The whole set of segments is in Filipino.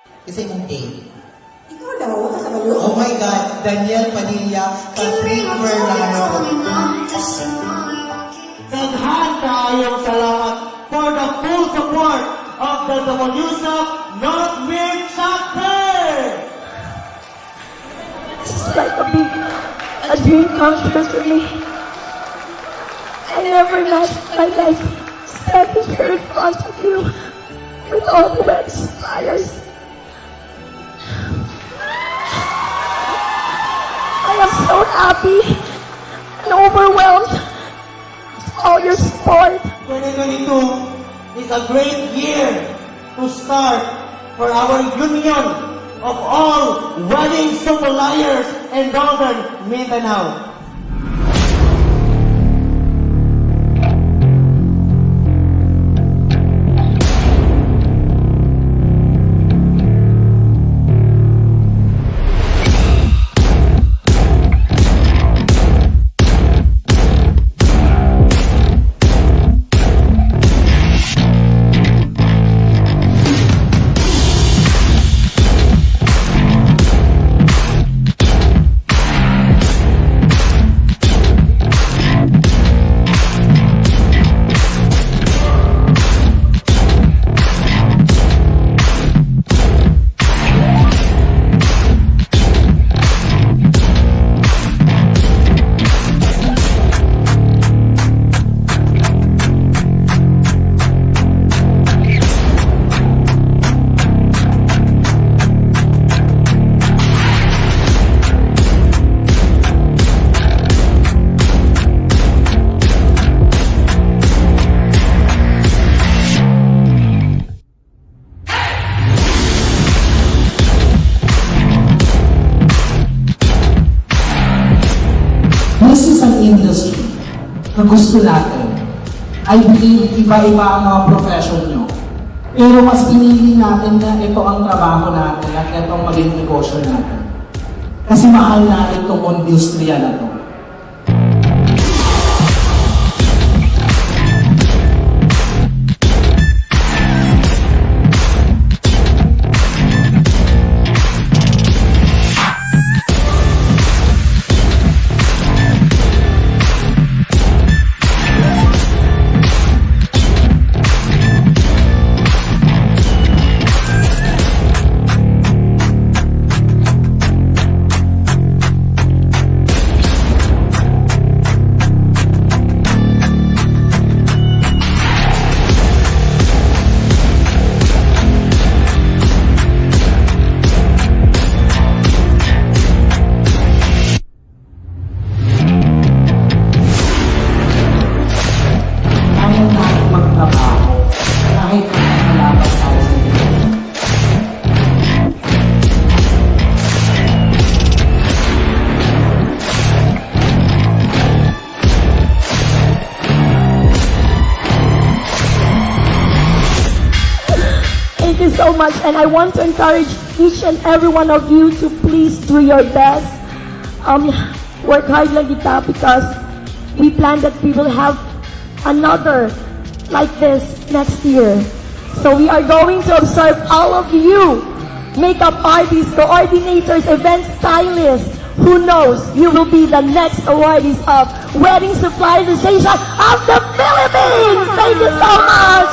Kasi mong A. Ikaw daw, wala sa balo? Oh my God, Daniel Padilla, Patrick Fernando. Daghan kaayong salamat for the full support of the Dawalyusap North Mid Chapter! It's like a dream come true for me. I never imagined my life standing here in front of you with all the wet fires. I am so happy and overwhelmed with all your support. 2022 is a great year to start for our union of all wedding suppliers in Northern Mindanao. This is an industry na gusto natin. I believe iba-iba ang mga profession nyo. Pero mas pinili natin na ito ang trabaho natin at ito ang maging negosyo natin. Kasi mahal natin itong industriya na to. Thank you so much, and I want to encourage each and every one of you to please do your best. Work hard lang kita because we plan that we will have another like this next year. So we are going to observe all of you, makeup artists, coordinators, event stylists. Who knows, you will be the next awardees of Wedding Supply Association of the Philippines. Thank you so much.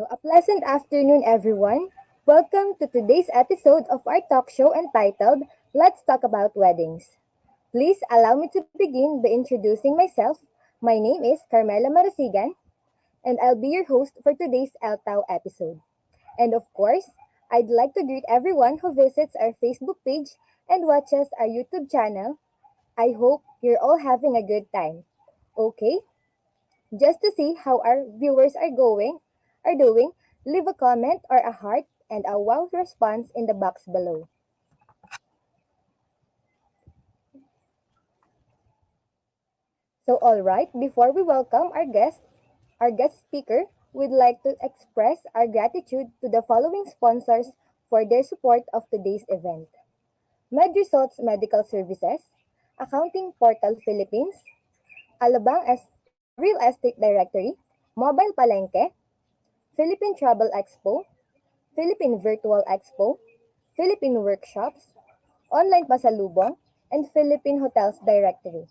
So, a pleasant afternoon, everyone. Welcome to today's episode of our talk show entitled Let's Talk About Weddings. Please allow me to begin by introducing myself. My name is Carmela Marasigan, and I'll be your host for today's LTAO episode. And of course, I'd like to greet everyone who visits our Facebook page and watches our YouTube channel. I hope you're all having a good time. Okay, just to see how our viewers are doing, leave a comment or a heart and a wow response in the box below. So all right, before we welcome our guest speaker, we'd like to express our gratitude to the following sponsors for their support of today's event. MedResults Medical Services, Accounting Portal Philippines, Real Estate Directory, Mobile Palengke, Philippine Travel Expo, Philippine Virtual Expo, Philippine Workshops, Online Pasalubong, and Philippine Hotels Directory.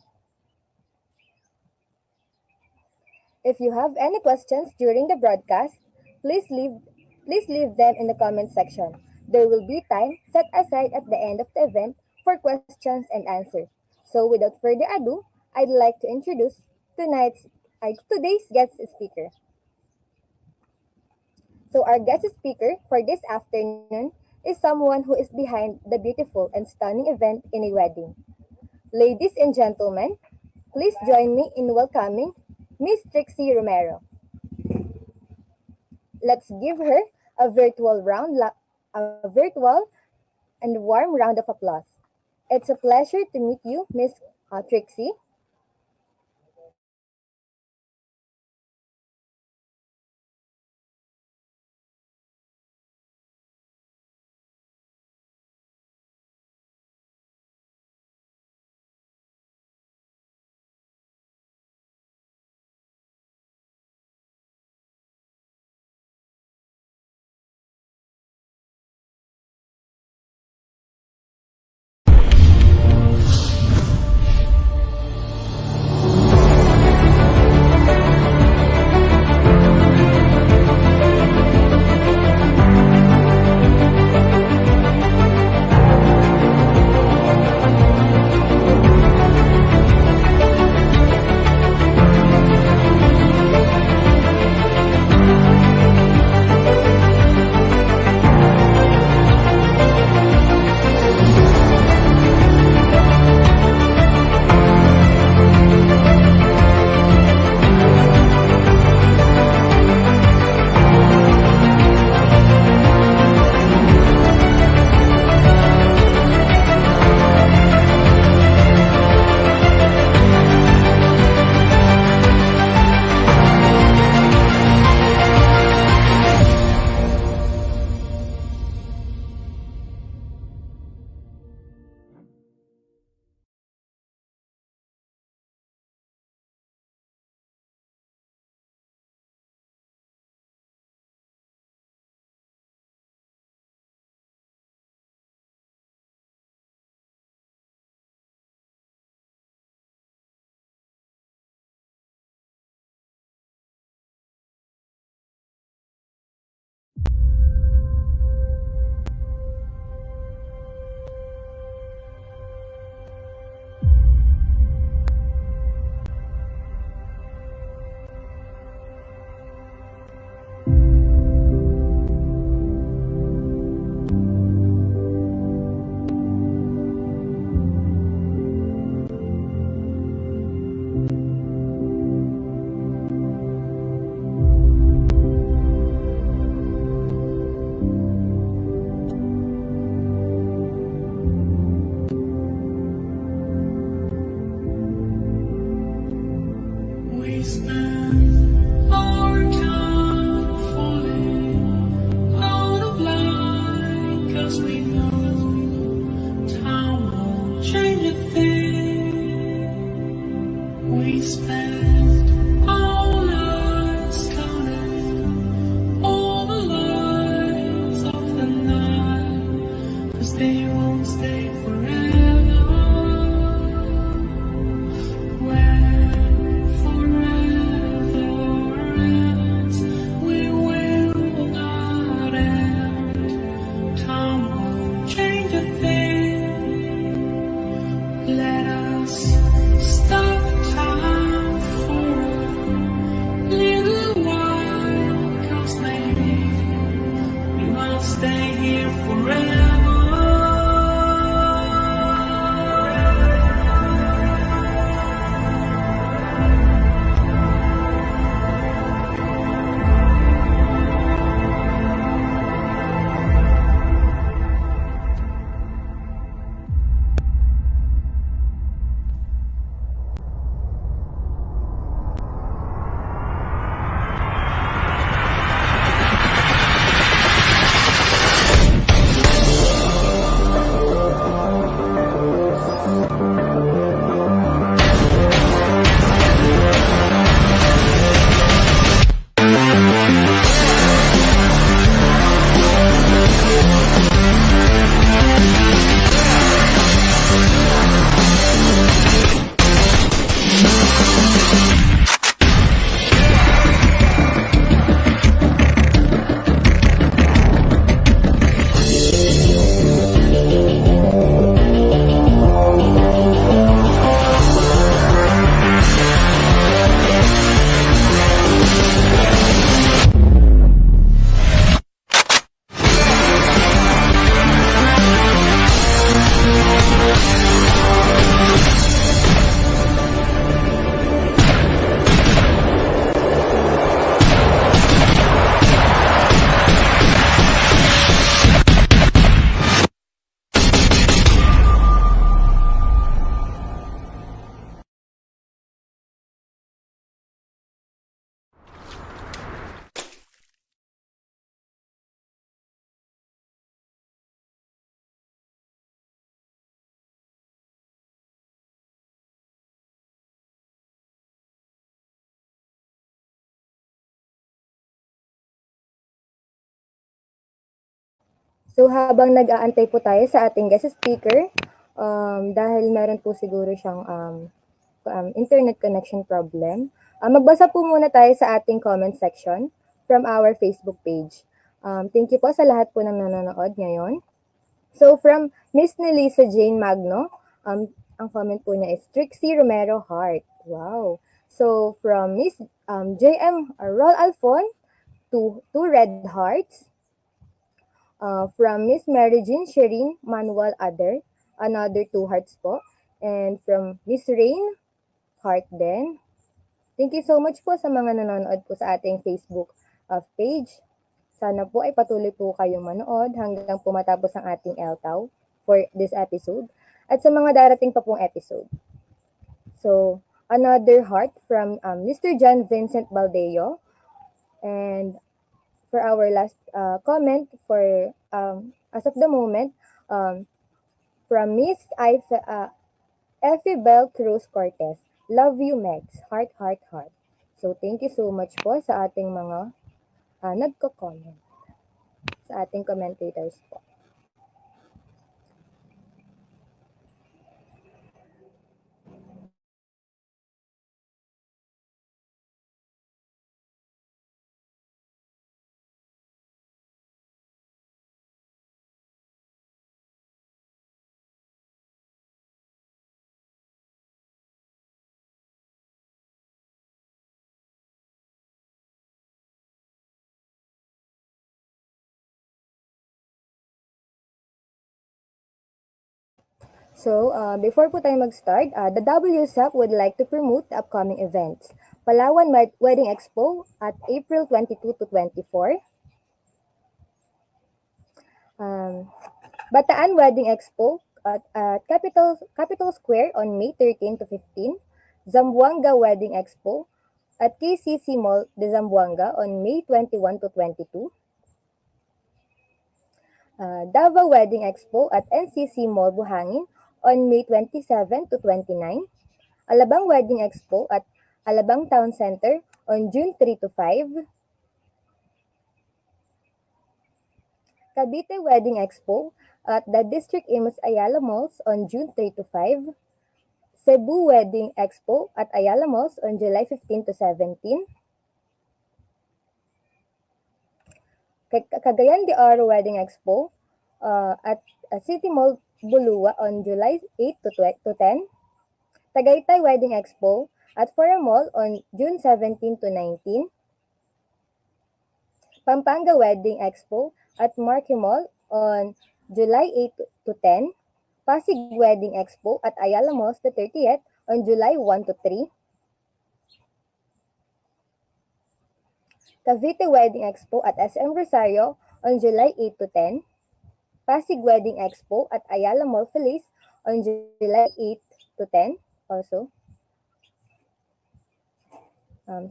If you have any questions during the broadcast, please leave please leave them in the comment section. There will be time set aside at the end of the event for questions and answers. So without further ado, I'd like to introduce today's guest speaker. So our guest speaker for this afternoon is someone who is behind the beautiful and stunning event in a wedding. Ladies and gentlemen, please join me in welcoming Miss Trixie Romero. Let's give her a virtual and warm round of applause. It's a pleasure to meet you, Miss Trixie. So habang nag-aantay po tayo sa ating guest speaker, dahil meron po siguro siyang internet connection problem, magbasa po muna tayo sa ating comment section from our Facebook page. Thank you po sa lahat po ng nanonood ngayon. So from Miss Nelisa Jane Magno, ang comment po niya is Trixie Romero Heart. Wow. So from Miss JM Rol Alfon, two red hearts. From Miss Mary Jean Shireen Manuel Other, another two hearts po. And from Miss Rain, heart din. Thank you so much po sa mga nanonood po sa ating Facebook page. Sana po ay patuloy po kayong manood hanggang po matapos ang ating LTAW for this episode at sa mga darating pa pong episode. So, another heart from Mr. John Vincent Baldeo. And for our last comment for as of the moment from Miss Effie Bell Cruz Cortez. Love you, Megs. Heart, heart, heart. So, thank you so much po sa ating mga nagko-comment. Sa ating commentators po. So, before po tayo mag-start, the WSAP would like to promote the upcoming events. Palawan Wedding Expo at April 22 to 24. Bataan Wedding Expo at Capitol Square on May 13 to 15. Zamboanga Wedding Expo at KCC Mall de Zamboanga on May 21 to 22. Davao Wedding Expo at NCC Mall Buhangin on May 27 to 29. Alabang Wedding Expo at Alabang Town Center on June 3 to 5. Cavite Wedding Expo at the District Imus Ayala Malls on June 3 to 5. Cebu Wedding Expo at Ayala Malls on July 15 to 17. Cagayan De Oro Wedding Expo at City Mall Bulua on July 8 to 10. Tagaytay Wedding Expo at Forum Mall on June 17 to 19. Pampanga Wedding Expo at Marquee Mall on July 8 to 10. Pasig Wedding Expo at Ayala Malls the 30th on July 1 to 3. Cavite Wedding Expo at SM Rosario on July 8 to 10. Pasig Wedding Expo at Ayala Mall Feliz on July 8 to 10 also.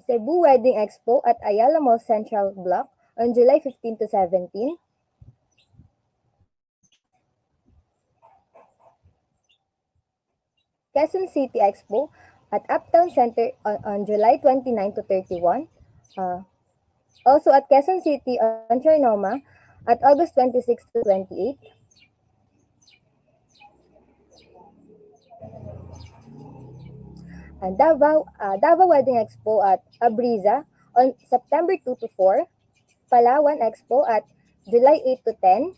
Cebu Wedding Expo at Ayala Mall Central Block on July 15 to 17. Quezon City Expo at Uptown Center on July 29 to 31. Also at Quezon City on Trinoma at August 26 to 28. And Davao Wedding Expo at Abriza on September 2 to 4. Palawan Expo at July 8 to 10.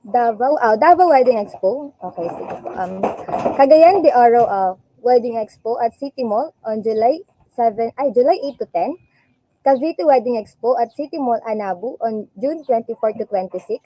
Davao Wedding Expo. Okay, sige po. Cagayan de Oro Wedding Expo at City Mall on July 8 to 10. Cavite Wedding Expo at City Mall Anabu on June 24 to 26.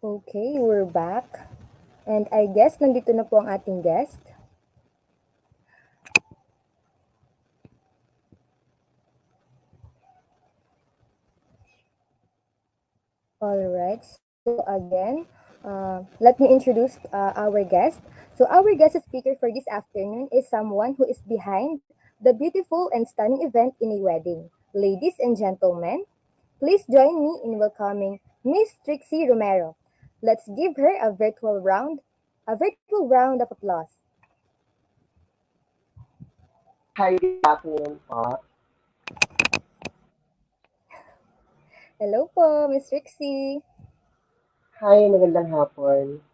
Okay, we're back. And I guess nandito na po ang ating guest. Alright, so again, let me introduce our guest. So our guest speaker for this afternoon is someone who is behind the beautiful and stunning event in a wedding. Ladies and gentlemen, please join me in welcoming Miss Trixie Romero. Let's give her a virtual round of applause. Hi, good afternoon po. Hello po, Miss Trixie. Hi, magandang hapon.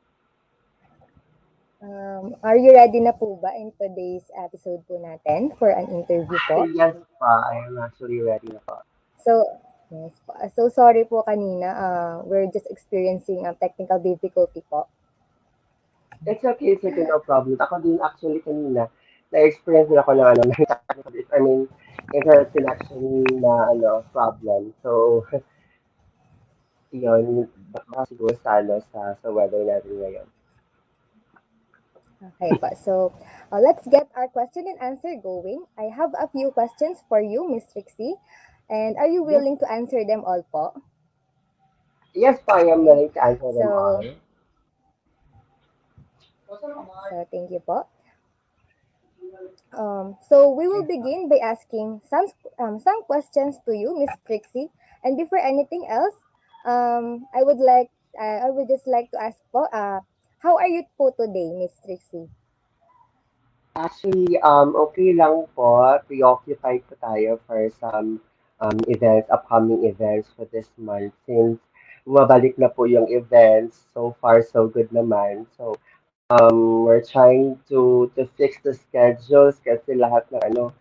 Are you ready na po ba in today's episode po natin for an interview po? Yes po, I am actually ready na po. So, yes po. So sorry po kanina, we're just experiencing a technical difficulty po. It's okay, no problem. Ako din actually kanina, na-experience din ako ng ng technical, I mean, internet connection na problem. So, yun, baka siguro sa weather natin ngayon. Okay po. So, let's get our question and answer going. I have a few questions for you, Miss Trixie. And are you Yes, willing to answer them all po? yes po, I am Okay. ready to answer them all. So, thank you po. So we will Yes po. begin by asking some questions to you, Miss Trixie. And before anything else, I would just like to ask po, how are you po today, Miss Trixie? Actually, okay lang po. Preoccupied po tayo for some events, upcoming events for this month. Since bumabalik na po yung events, so far so good naman. So, we're trying to fix the schedules kasi lahat ng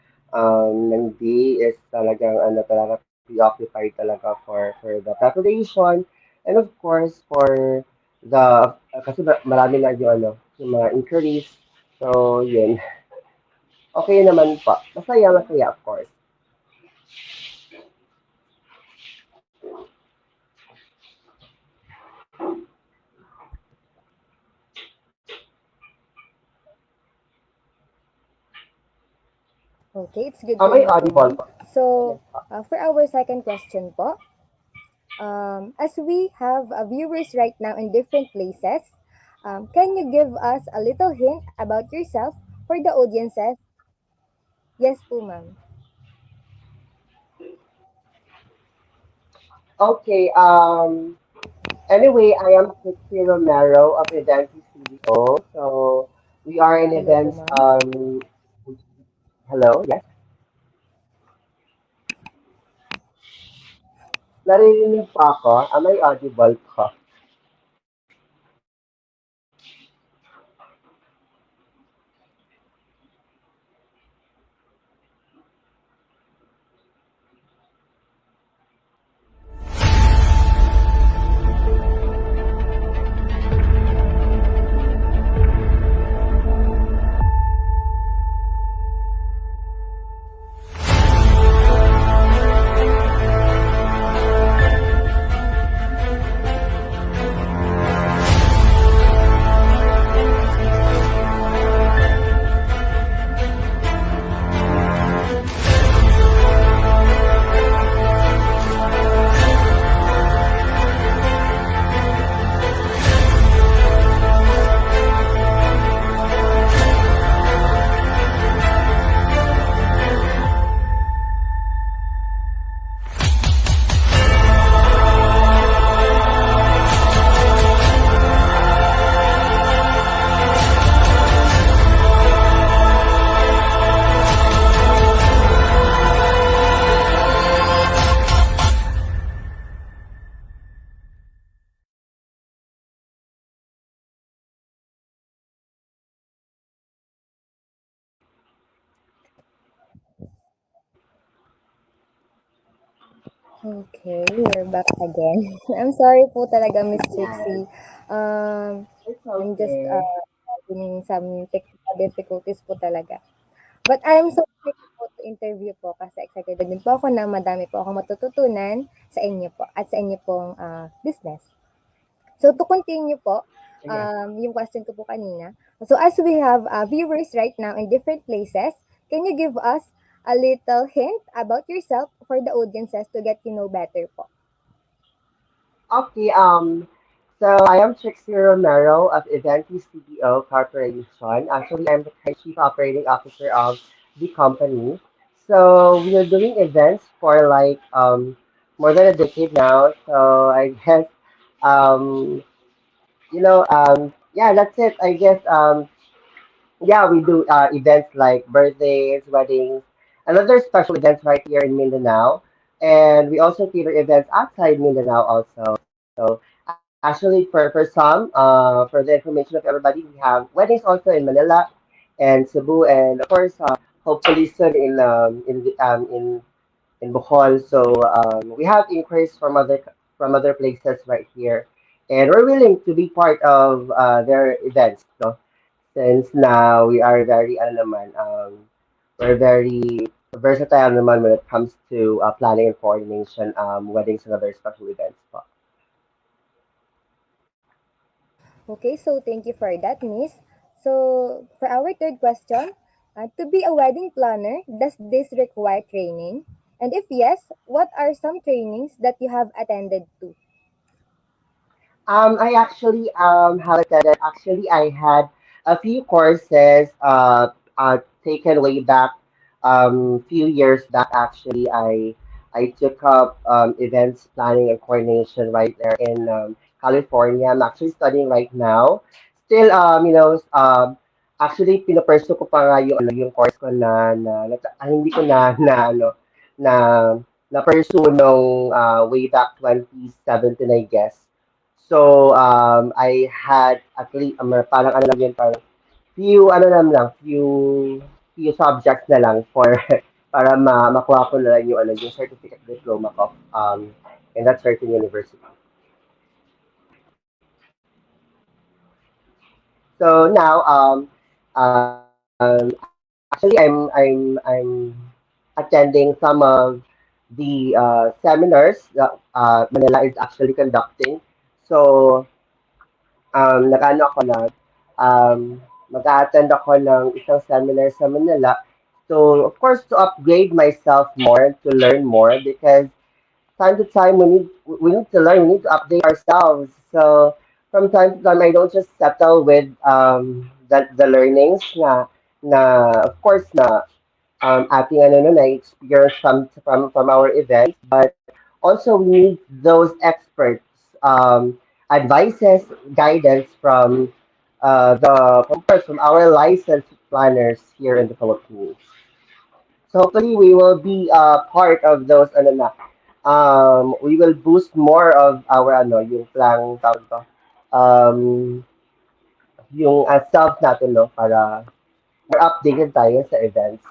ng day is talagang talaga preoccupied talaga for the preparation and of course for the kasi marami na yung yung mga inquiries. So, yun. Okay naman po. Masaya, masaya, of course. Okay, it's good to Am I know po, audible ma'am. po? So, Yes po. for our second question po, as we have viewers right now in different places, can you give us a little hint about yourself for the audiences? Yes po, ma'am. Okay, anyway, I am Trixie Romero of Eventi Studio. So, we are in Hello po, events, ma'am. hello, yes? Naririnig pa ako? Am I audible po? Okay, we're back again. I'm sorry po talaga, Miss Yes, Trixie. Um, it's I'm just okay. having some technical difficulties po talaga. But I'm so excited po to interview po kasi excited din po ako na madami po akong matututunan sa inyo po at sa inyo pong business. So to continue po, Ayan. yung question ko po kanina. So as we have viewers right now in different places, can you give us a little hint about yourself for the audiences to get you know better po? Okay, so I am Trixie Romero of Eventi CDO Corporation. Actually, I'm the current Chief Operating Officer of the company. So we are doing events for like more than a decade now. So I guess um yeah, that's it. I guess yeah, we do events like birthdays, weddings, and other special events right here in Mindanao. And we also cater events outside Mindanao also. So actually, for some, for the information of everybody, we have weddings also in Manila and Cebu, and of course, hopefully soon in Bohol. So we have inquiries from other places right here, and we're willing to be part of their events. No? Since now we are very ano naman, we're very versatile naman when it comes to planning and coordination, weddings and other special events. Po. Okay, so thank you for that, Miss. So for our third question, to be a wedding planner, does this require training? And if yes, what are some trainings that you have attended to? I actually have attended. Actually, I had a few courses taken way back few years back. Actually, I took up events planning and coordination right there in California. I'm actually studying right now. Still, actually pinopursue ko pa nga yung course ko hindi ko na na pursue nung way back 2017, I guess. So, I had at least, parang ano lang yun, parang few subjects na lang for, para makuha ko na lang yung certificate diploma ko, in that certain university. So now, actually, I'm attending some of the seminars that Manila is actually conducting. So, nag-ano ako na, mag-a-attend ako ng isang seminar sa Manila. So, of course, to upgrade myself more, to learn more, because time to time we need to learn, we need to update ourselves. So, from time to time, I don't just settle with the learnings of course, ating ano no, na-experience from our events, but also we need those experts, advices, guidance from course, from our licensed planners here in the Philippines. So hopefully we will be part of those ano na. We will boost more of our ano yung tawag to. Um, yung self natin no para more updated tayo sa events.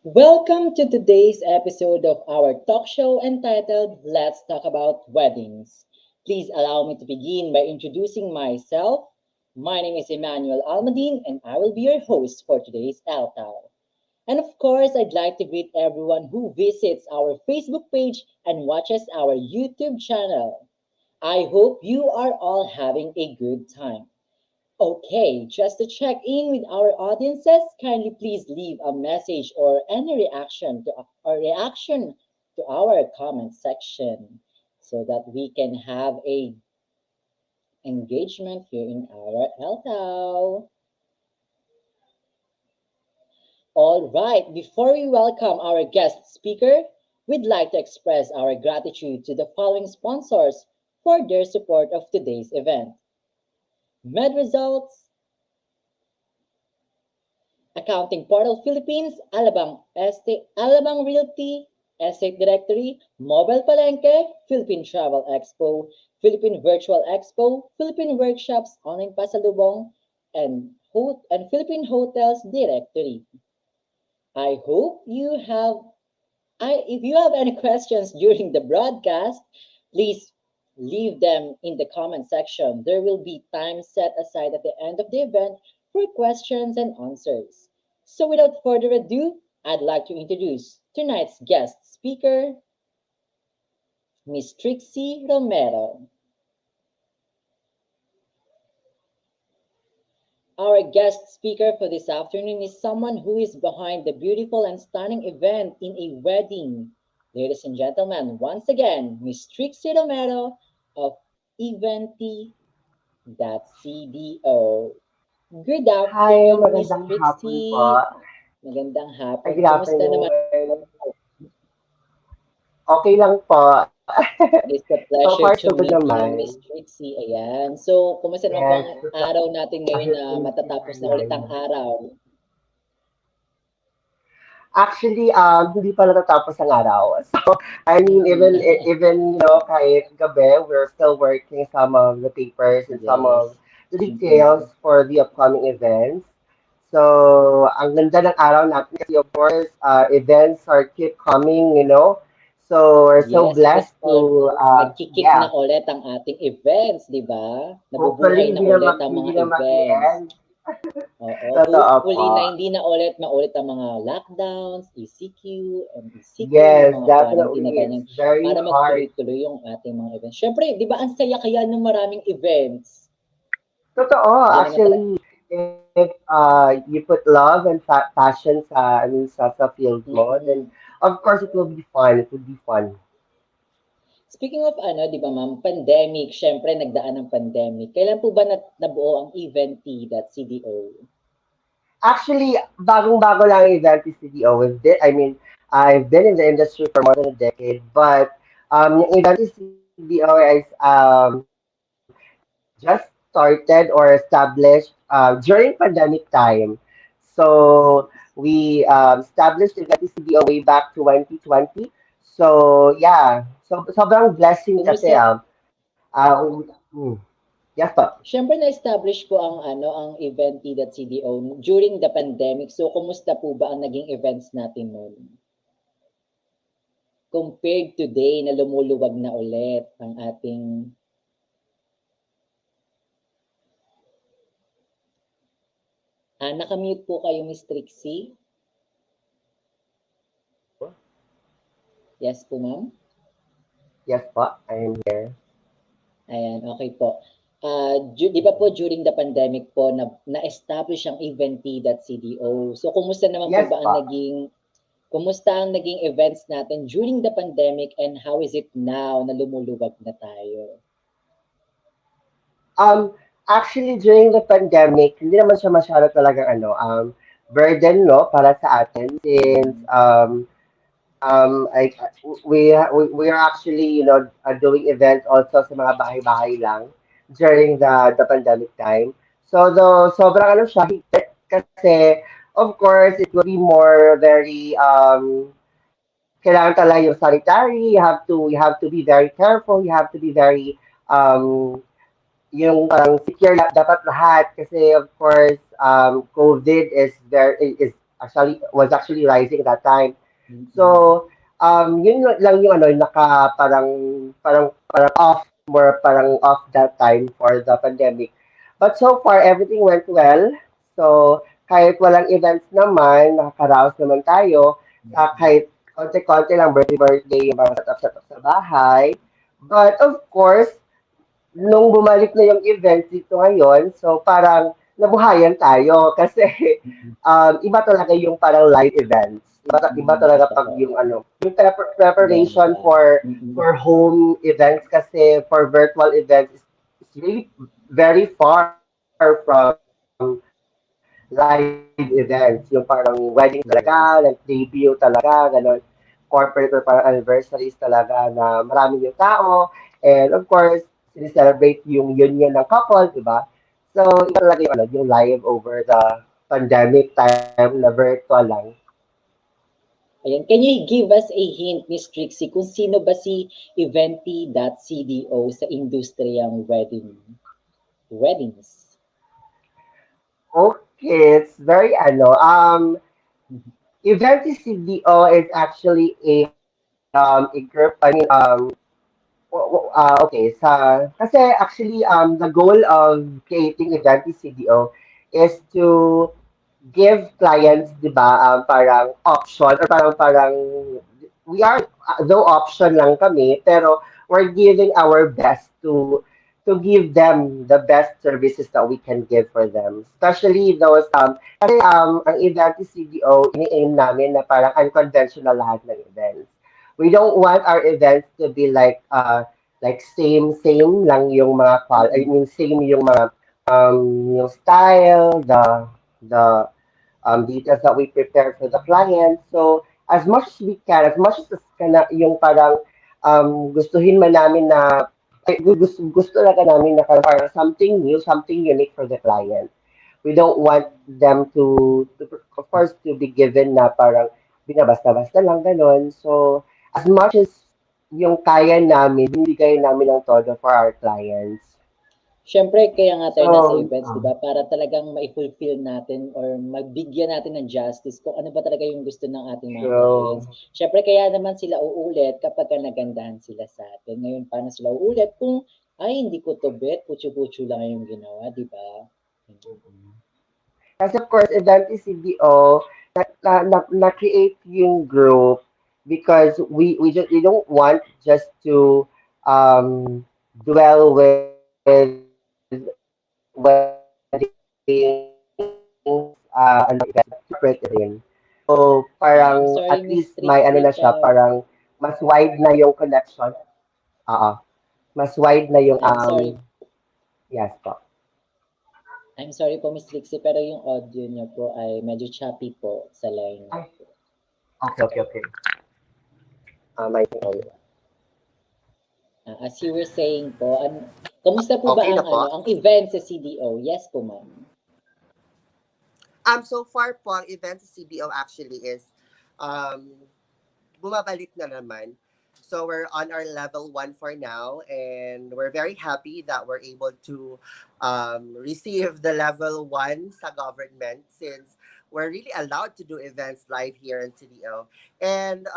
Welcome to today's episode of our talk show entitled Let's Talk About Weddings. Please allow me to begin by introducing myself. My name is Emmanuel Almadine and I will be your host for today's LTAO. And of course, I'd like to greet everyone who visits our Facebook page and watches our YouTube channel. I hope you are all having a good time. Okay, just to check in with our audiences, kindly please leave a message or any reaction to our comment section so that we can have a engagement here in our LTAO. All right, before we welcome our guest speaker, we'd like to express our gratitude to the following sponsors for their support of today's event. Med Results, Accounting Portal Philippines, Alabang Realty, Estate Directory, Mobile Palenque, Philippine Travel Expo, Philippine Virtual Expo, Philippine Workshops, Online Pasalubong, and Philippine Hotels Directory. I hope you have if you have any questions during the broadcast, please leave them in the comment section. There will be time set aside at the end of the event for questions and answers. So without further ado, I'd like to introduce tonight's guest speaker, Miss Trixie Romero. Our guest speaker for this afternoon is someone who is behind the beautiful and stunning event in a wedding. Ladies and gentlemen, once again, Miss Trixie Romero of Eventi.cdo. Good Hi, afternoon, Miss magandang hapon po. Trixie. Magandang Ay, hapon. good Kumusta naman? afternoon. Okay lang po. It's a So pleasure far, to so good meet you, Miss naman. Trixie. Ayan. So, kumusta naman po Yes, ang so araw natin ngayon na thank you for matatapos na ulit ang allowing me. araw? Actually, hindi pa natatapos ang araw. So, I mean, Mm-mm. kahit gabi, we're still working some of the papers and some of Yes. the Mm-mm. details for the upcoming events. So, ang ganda ng araw natin kasi of course, events are keep coming. So, we're so Yes, because blessed to, nagkikik na yeah, ulit ang ating events, di ba? hopefully Nabubuhay na ulit ang hindi mga na events. mag-end. Oo, Totoo hopefully po. na hindi na ulit maulit ang mga lockdowns, ECQ, MECQ, yung Yes, mga quarantine na definitely. It's ganyan, very para hard. magtuloy-tuloy yung ating mga events. Siyempre, di ba ang saya kaya ng maraming events? Totoo, Yan naman talaga. actually, if you put love and passion sa field mo, then Mm-mm. of course it will be fun. It will be fun. Speaking of ano, di ba ma'am, pandemic, syempre nagdaan ng pandemic. Kailan po ba nabuo ang Eventi.cdo? Actually, bagong-bago lang yung event CDO. I've been in the industry for more than a decade, but yung event CDO is just started or established during pandemic time. So we established event CDO way back 2020. So yeah, so sobrang blessing kasi Kumusta yes po. Siyempre na-establish ko ang ano ang Eventi.cdo during the pandemic. So kumusta po ba ang naging events natin noon? Compared today na lumuluwag na ulit ang ating nakamute po kayo, Miss Trixie? Yes po, ma'am? Yes po, I am here. Ayan, okay po. Di ba po during the pandemic po na-establish ang Eventi.cdo. So kumusta naman po Yes ba ang po. kumusta ang naging events natin during the pandemic and how is it now na lumuluwag na tayo? Actually, during the pandemic, hindi naman siya masyado talagang burden, no, para sa atin since Mm-mm. like we are actually doing events also sa mga bahay-bahay lang during the pandemic time. So though sobrang siya higpit kasi of course it will be more very kailangan talaga yung sanitary, you have to be very careful, you have to be very yung parang secure dapat lahat kasi of course COVID is actually rising at that time. Mm-mm. So, yun lang yung naka parang off, more parang off that time for the pandemic. But so far, everything went well. So, kahit walang events naman, nakakaraos naman tayo. Kahit konti-konti lang, birthday, yung mga setup sa bahay. But of course, nung bumalik na yung events dito ngayon, so parang nabuhayan tayo kasi Mm-mm. iba talaga yung parang live events. Iba talaga pag Totoo. yung yung preparation Ganda. Mm-mm. for home events kasi for virtual events is really very far from live events. Yung parang wedding talaga, Yes. nag-debut talaga, ganon. Corporate or parang anniversaries talaga na maraming yung tao. And of course, sinicelebrate yung union ng couple, di ba? So, iba talaga yung live over the pandemic time na virtual lang. Ayan, can you give us a hint, Miss Trixie, kung sino ba si Eventi.cdo sa industriyang weddings? Okay, it's very Event CDO is actually a group, okay, kasi actually, the goal of creating Event CDO is to give clients, di ba, parang option or parang we are, though option lang kami, pero we're giving our best to give them the best services that we can give for them. Especially those, kasi ang event CDO, ini-aim namin na parang unconventional lahat ng events. We don't want our events to be like same lang yung mga I Mm-mm. mean same yung mga yung style, the details that we prepare for the client. So, as much as we can, as much as yung parang gustuhin man namin na, gusto talaga namin na parang something new, something unique for the client. We don't want them to of course, to be given na parang binabasta-basta lang ganon. So, as much as yung kaya namin, binibigay namin ng todo for our clients. Siyempre, kaya nga tayo nasa So, events, di ba? Para talagang ma-fulfill natin or magbigyan natin ng justice kung ano ba talaga yung gusto ng ating mga clients. true. Siyempre, kaya naman sila uulit kapag ka nagandahan sila sa atin. Ngayon, paano sila uulit kung, ay, hindi ko to bet, putyo-putyo lang yung ginawa, di ba? Kasi of course, event is CDO, na-create yung group because we don't want just to dwell with weddings, corporate rin. So, I'm parang sorry, at Miss least may Trixie, na siya, parang mas wide na yung connection. Oo. Mas wide na yung, I'm sorry, yes po. I'm sorry po, Miss Trixie, pero yung audio niyo po ay medyo choppy po sa line niyo Ay, po. okay. My phone. As you were saying po, kamusta po ba Okay na ang po. ang event sa CDO? Yes po, ma'am. So far po, ang event sa CBO actually is um, bumabalik na naman. So we're on our level 1 for now, and we're very happy that we're able to receive the level 1 sa government since we're really allowed to do events live here in CDO. And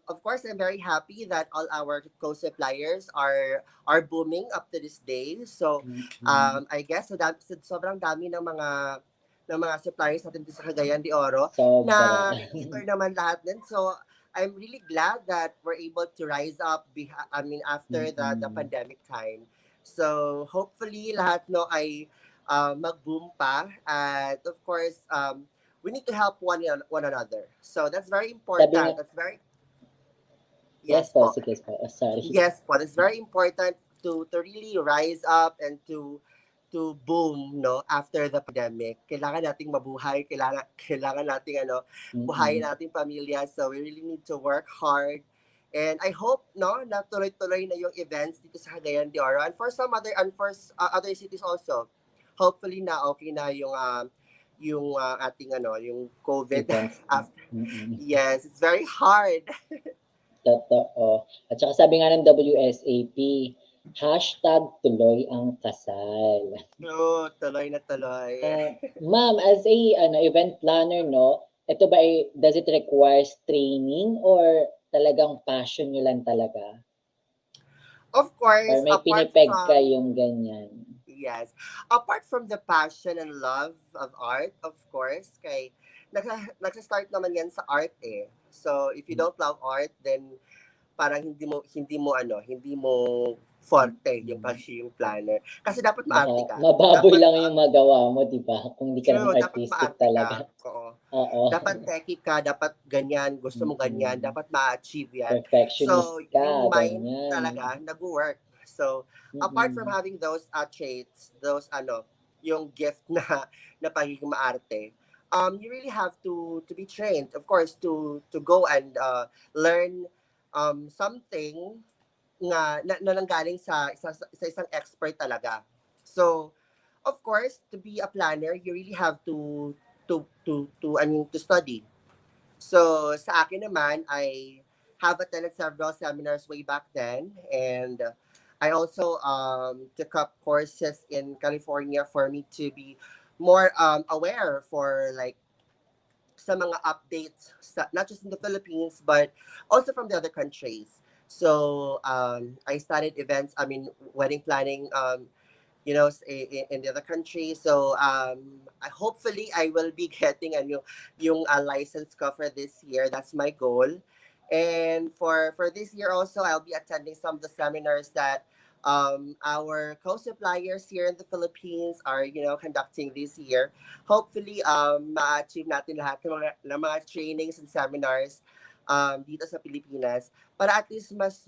of course, I'm very happy that all our co-suppliers are booming up to this day. So Mm-mm. I guess sobrang dami ng mga suppliers natin dito sa Cagayan de Oro Sobra. na cater naman lahat din. So I'm really glad that we're able to rise up after the Mm-mm. pandemic time. So hopefully lahat no ay mag-boom pa, at of course we need to help one another. So that's very Sabi nga, important. That's very yes yes po, po. sige po. Oh, sorry. Yes po. It's very important to really rise up and to boom no after the pandemic. Kailangan nating mabuhay, kailangan nating buhayin Mm-mm. nating pamilya. So we really need to work hard. And I hope no na tuloy-tuloy na yung events dito sa Cagayan de Oro, and for some other cities also. Hopefully na okay na yung ating yung COVID Events. after. Mm-mm. Yes, it's very hard. Totoo. At saka sabi nga ng WSAP, hashtag tuloy ang kasal. True, tuloy na tuloy. Ma'am, as a event planner, no, ito ba ay, does it requires training or talagang passion nyo lang talaga? Of Or course, may apart pinipeg ka from yung ganyan? yes, apart from the passion and love of art, of course, kay nagsa-start naman yan sa art eh. So, if you don't love art, then parang hindi mo forte yung pagiging planner. Kasi dapat Baka maarte ka. mababoy Dapat lang yung magawa mo, di ba? Kung di ka naman true, dapat artistic maarte talaga. ka. Oo. Oo. Dapat techie ka, dapat ganyan, gusto mo ganyan, Mm-mm. dapat ma-achieve yan. Perfectionist So, ka, yung mind ganyan. talaga nag-work. So, apart from Mm-mm. having those traits, those yung gift na pagiging maarte, you really have to be trained, of course, to go and learn something na nanggaling sa isang expert talaga. So, of course, to be a planner, you really have to study. So, sa akin naman, I have attended several seminars way back then, and I also took up courses in California for me to be more aware for like sa mga updates, not just in the Philippines, but also from the other countries. So I studied events, I mean, wedding planning, in the other country. So hopefully I will be getting yung license ko for this year. That's my goal. And for this year also, I'll be attending some of the seminars that our co-suppliers here in the Philippines are, conducting this year. Hopefully, ma-achieve natin lahat ng mga trainings and seminars dito sa Pilipinas para at least mas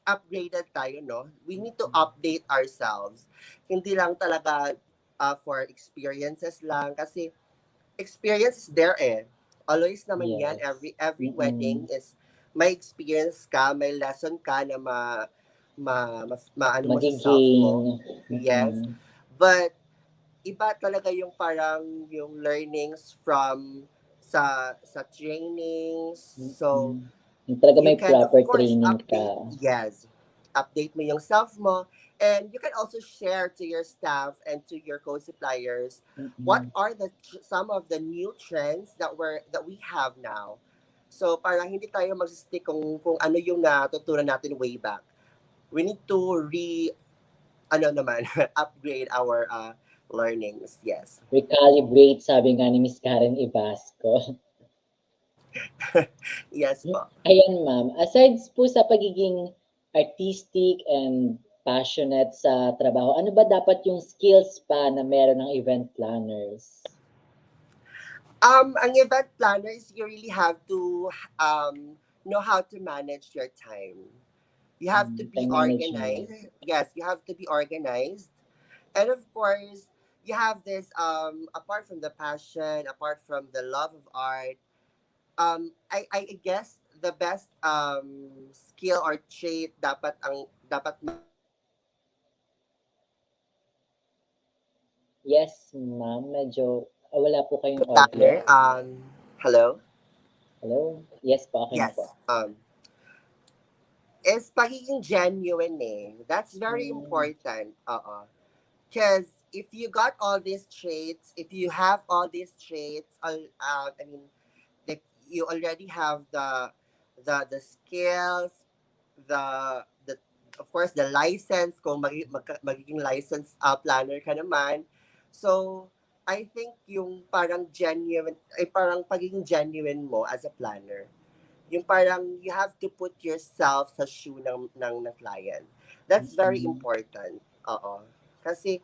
upgraded tayo, no? We need to update ourselves. Hindi lang talaga for experiences lang kasi experience is there eh. Always naman yan, Yes. every wedding Mm-mm. is may experience ka, may lesson ka na maano mo sa self Magigain. mo. Yes. Mm-mm. But iba talaga yung parang yung learnings from sa trainings. So, Mm-mm. Yung talaga you may can of proper course training ka. update mo yung self mo, and you can also share to your staff and to your co-suppliers what Mm-mm. are some of the new trends that we have now. So parang hindi tayo magsistick kung ano yung natutunan natin way back. We need to upgrade our learnings. Yes. Recalibrate, sabi nga ni Miss Karen Ibasco. Yes po. Ayan, ma'am. Aside po sa pagiging artistic and passionate sa trabaho, ano ba dapat yung skills pa na meron ng event planners? Ang event planners, you really have to know how to manage your time. You have to be Time management. organized. Yes, you have to be organized. And of course, you have this apart from the passion, apart from the love of art, I guess the best skill or trait dapat Yes, ma'am. Medyo wala po kayong audio. planner. Hello. Hello? Yes po, okay na po. Yes. Is pagiging genuine eh. That's very Mm. important. Because if you got all these traits, if you have all these traits, I mean, if you already have the skills, the of course the license, kung magiging license planner ka naman. So I think yung parang genuine, ay parang pagiging genuine mo as a planner. Yung parang you have to put yourself sa shoe ng client. That's very Mm. important. Oo. Kasi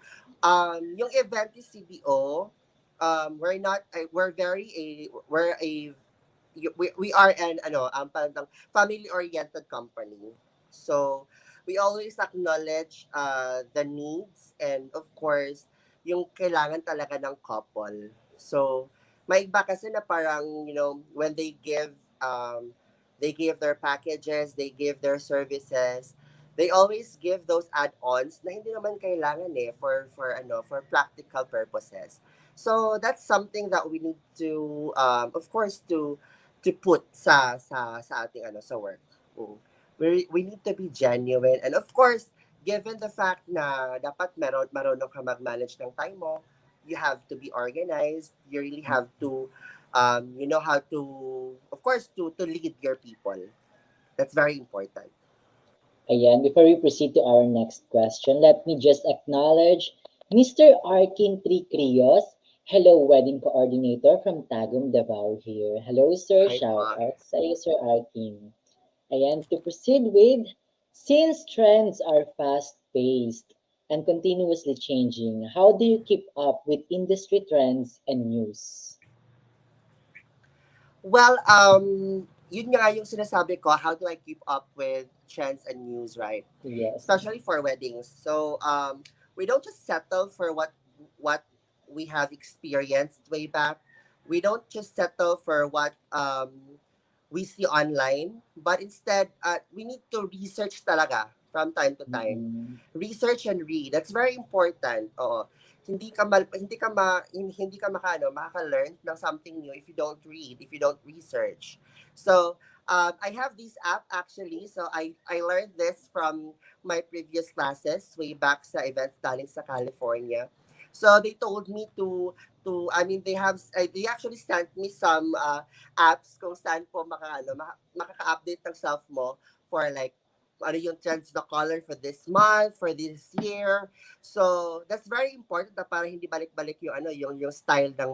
yung event is CBO, we're a we are an parang family oriented company. So we always acknowledge the needs, and of course yung kailangan talaga ng couple. So may iba kasi na parang when they give their packages, they give their services, they always give those add-ons na hindi naman kailangan for practical purposes. So that's something that we need to of course to put sa ating sa work. Mm. We need to be genuine, and of course given the fact na dapat marunong ka mag-manage ng time mo, you have to be organized, you really have to You know how to, of course, to lead your people. That's very important. Ayan, before we proceed to our next question, let me just acknowledge Mr. Arkin Tricrios. Hello, wedding coordinator from Tagum, Davao here. Hello, sir. Hi Shout po. out sa iyo, Sir Arkin. Ayan, to proceed with, since trends are fast-paced and continuously changing, how do you keep up with industry trends and news? Well, yun nga yung sinasabi ko, how do I keep up with trends and news, right? Yes. Especially for weddings. So, we don't just settle for what we have experienced way back. We don't just settle for what we see online, but instead, we need to research talaga from time to time. Mm-mm. Research and read. That's very important. Oo. Hindi ka makaka-learn ng something new if you don't read, if you don't research. So, I have this app actually. So I learned this from my previous classes way back sa events galing sa California. So they told me they actually sent me some apps kung saan po makaka-update ng self mo for like ano yung trends na color for this month, for this year. So, that's very important na para hindi balik-balik yung yung style ng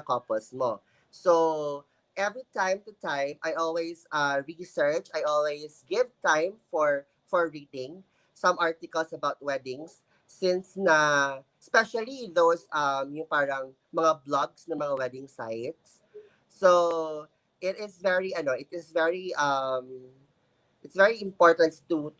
couples mo. So, every time to time, I always research, I always give time for reading some articles about weddings since na especially those yung parang mga blogs ng mga wedding sites. So, it's very important to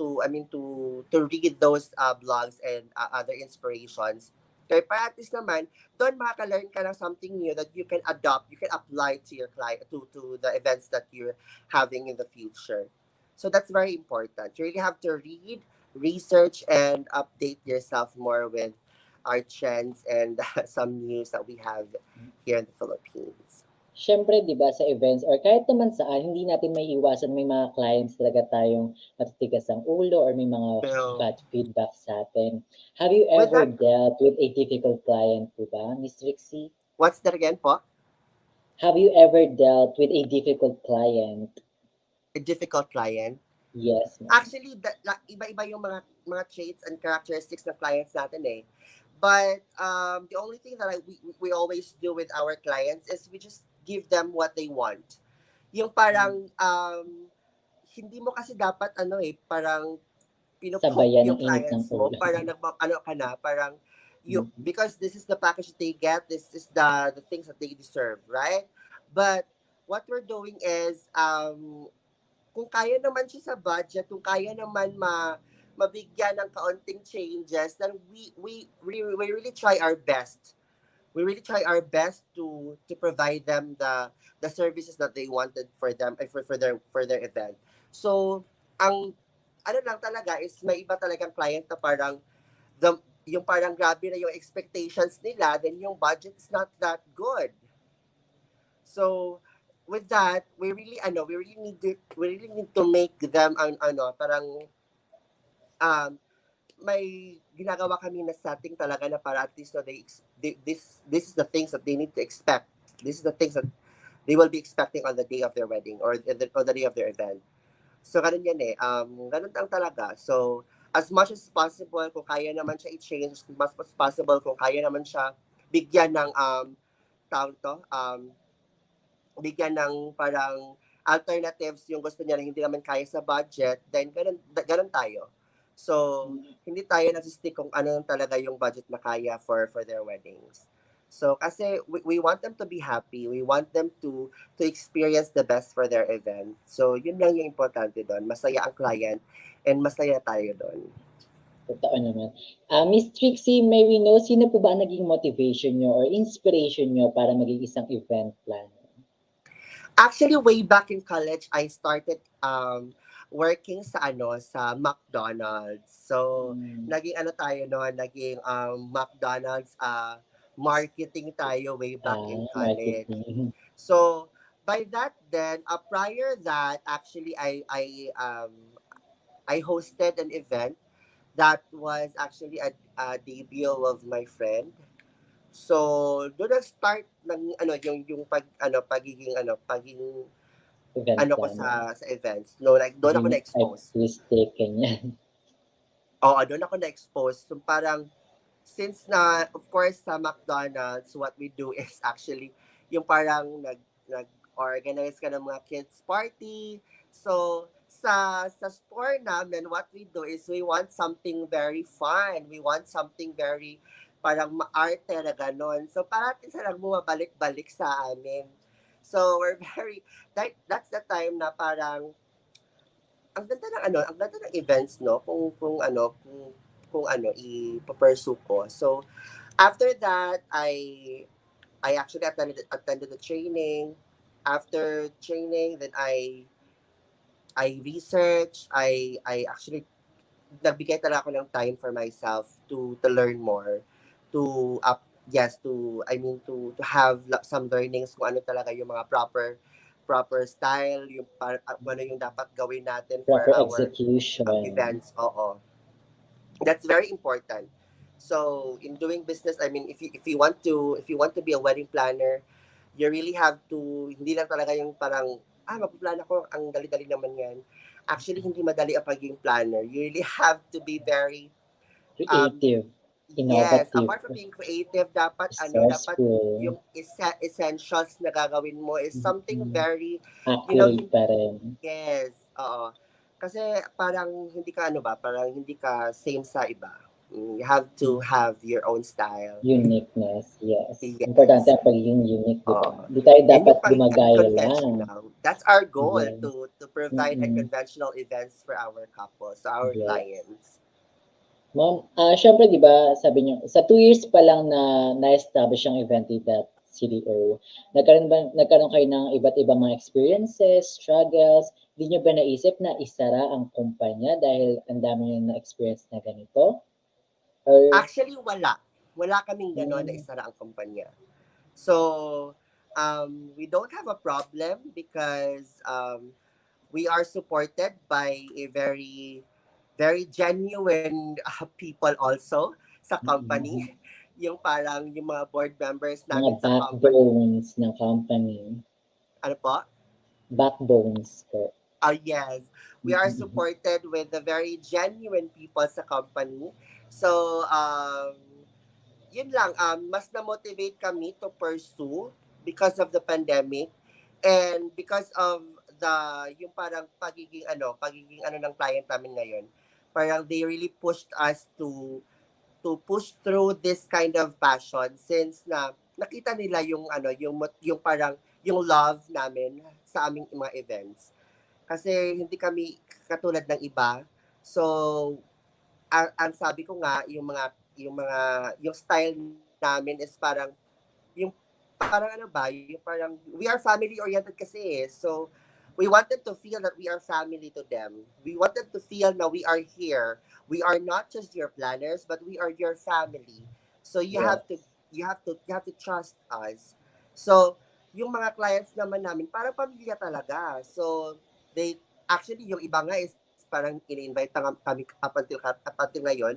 read those blogs and other inspirations. Kaya para at least naman, doon makaka-learn ka ng something new that you can adopt, you can apply to your client, to the events that you're having in the future. So that's very important. You really have to read, research, and update yourself more with our trends and some news that we have here in the Philippines. Siyempre, di ba, sa events or kahit naman saan, hindi natin may iwasan may mga clients talaga tayong matitigas ang ulo or may mga So, bad feedback sa atin. Have you with ever that, dealt with a difficult client, di ba, Miss Trixie? what's that again po? Have you ever dealt with a difficult client? A difficult client? Yes, ma'am. Actually, iba-iba yung mga traits and characteristics ng clients natin eh. But the only thing that we always do with our clients is we just give them what they want. Yung parang hindi mo kasi dapat parang pinupoke Sabayan yung ng init ng clients mo, ulo. parang ano ka na, parang Mhm. because this is the package that they get, this is the things that they deserve, right? But what we're doing is kung kaya naman siya sa budget, kung kaya naman mabigyan ng kaunting changes, then we really try our best. We really try our best to provide them the services that they wanted for them for their event. So, ang ano lang talaga is may iba talagang client na parang the yung parang grabe na yung expectations nila, then yung budget is not that good. So, with that, we really need to make them parang um may ginagawa kami na setting talaga na para at least no, this is the things that they need to expect. This is the things that they will be expecting on the day of their wedding or on the day of their event. So, ganun yan eh. Ganun lang talaga. So, as much as possible, kung kaya naman siya i-change, as much as possible, kung kaya naman siya bigyan ng tawag to, bigyan ng parang alternatives yung gusto niya na hindi naman kaya sa budget, then ganun tayo. So, hindi tayo nagsistick kung ano talaga yung budget na kaya for their weddings. So, kasi we want them to be happy. We want them to experience the best for their event. So, yun lang yung importante doon. Masaya ang client and masaya tayo doon. Totoo naman. Miss Trixie, may we know, sino po ba ang naging motivation nyo or inspiration nyo para maging isang event planner? Actually, way back in college, I started working sa McDonald's. So, Mm. naging tayo noon, naging McDonald's marketing tayo way back in college. Marketing. So, by that then, prior that, actually, I hosted an event that was actually a debut of my friend. So, doon nag-start ng ano yung pagiging Event ko planner. sa events. No, like doon ako Pagiging na-expose. artistic, ganyan. Oo, doon ako na-expose. So, parang since na of course sa McDonald's what we do is actually yung parang nag-organize ka ng mga kids party. So sa store namin what we do is we want something very fun. We want something very parang maarte na ganon. So parating silang bumabalik-balik sa amin. So we're very that's the time na parang ang ganda ng events no kung ano i-pursue ko. So after that, I actually attended the training. After training, then I researched. I actually nagbigay talaga ako ng time for myself to learn more, to up yes to I mean to have some learnings kung ano talaga yung mga proper style, yung ano yung dapat gawin natin for Proper our execution. events. Oo. That's very important. So in doing business, I mean, if you want to be a wedding planner, you really have to hindi lang talaga yung parang magpaplano ko ang dali-dali naman yan. Actually, hindi madali ang pagiging planner. You really have to be very um Creative. yes, Innovative. apart from being creative, dapat Resourceful. yung essentials na gagawin mo is something Mm-mm. very Accurate pa rin. yes, oo. Kasi parang hindi ka parang hindi ka same sa iba. You have to have your own style. Uniqueness, yes. Importante Yes. ang pagiging unique, di ba? Oo. Di tayo And dapat yung pagiging gumagaya lang. unconventional, that's our goal Yes. to provide Mm-mm. unconventional events for our couples, our Yes. clients. Ma'am, syempre, di ba, sabi niyo, sa 2 years pa lang na na-establish ang event with that CDO, nagkaroon kayo ng iba't ibang mga experiences, struggles, di niyo ba naisip na isara ang kumpanya dahil ang dami niyo na-experience na ganito? Or, Actually, wala. Wala kaming gano'n na mm, isara ang kumpanya. So, we don't have a problem because we are supported by a very genuine people also sa company. mm, Yung parang yung mga board members mga namin sa company. backbones ng company. Ano po? Backbones po. Yes. We are Mm-mm. supported with the very genuine people sa company. So, yun lang, mas na-motivate kami to pursue because of the pandemic and because of yung parang pagiging ano ng client namin ngayon. Parang they really pushed us to push through this kind of passion since na nakita nila yung parang yung love namin sa aming mga events. Kasi hindi kami katulad ng iba. So, ang sabi ko nga yung style namin is parang yung parang yung parang we are family oriented kasi eh. So we wanted to feel that we are family to them. We wanted to feel na we are here. We are not just your planners, but we are your family. So Yes. you have to trust us. So yung mga clients naman namin parang pamilya talaga. So they actually yung iba nga is parang ini-invite na kami up until ngayon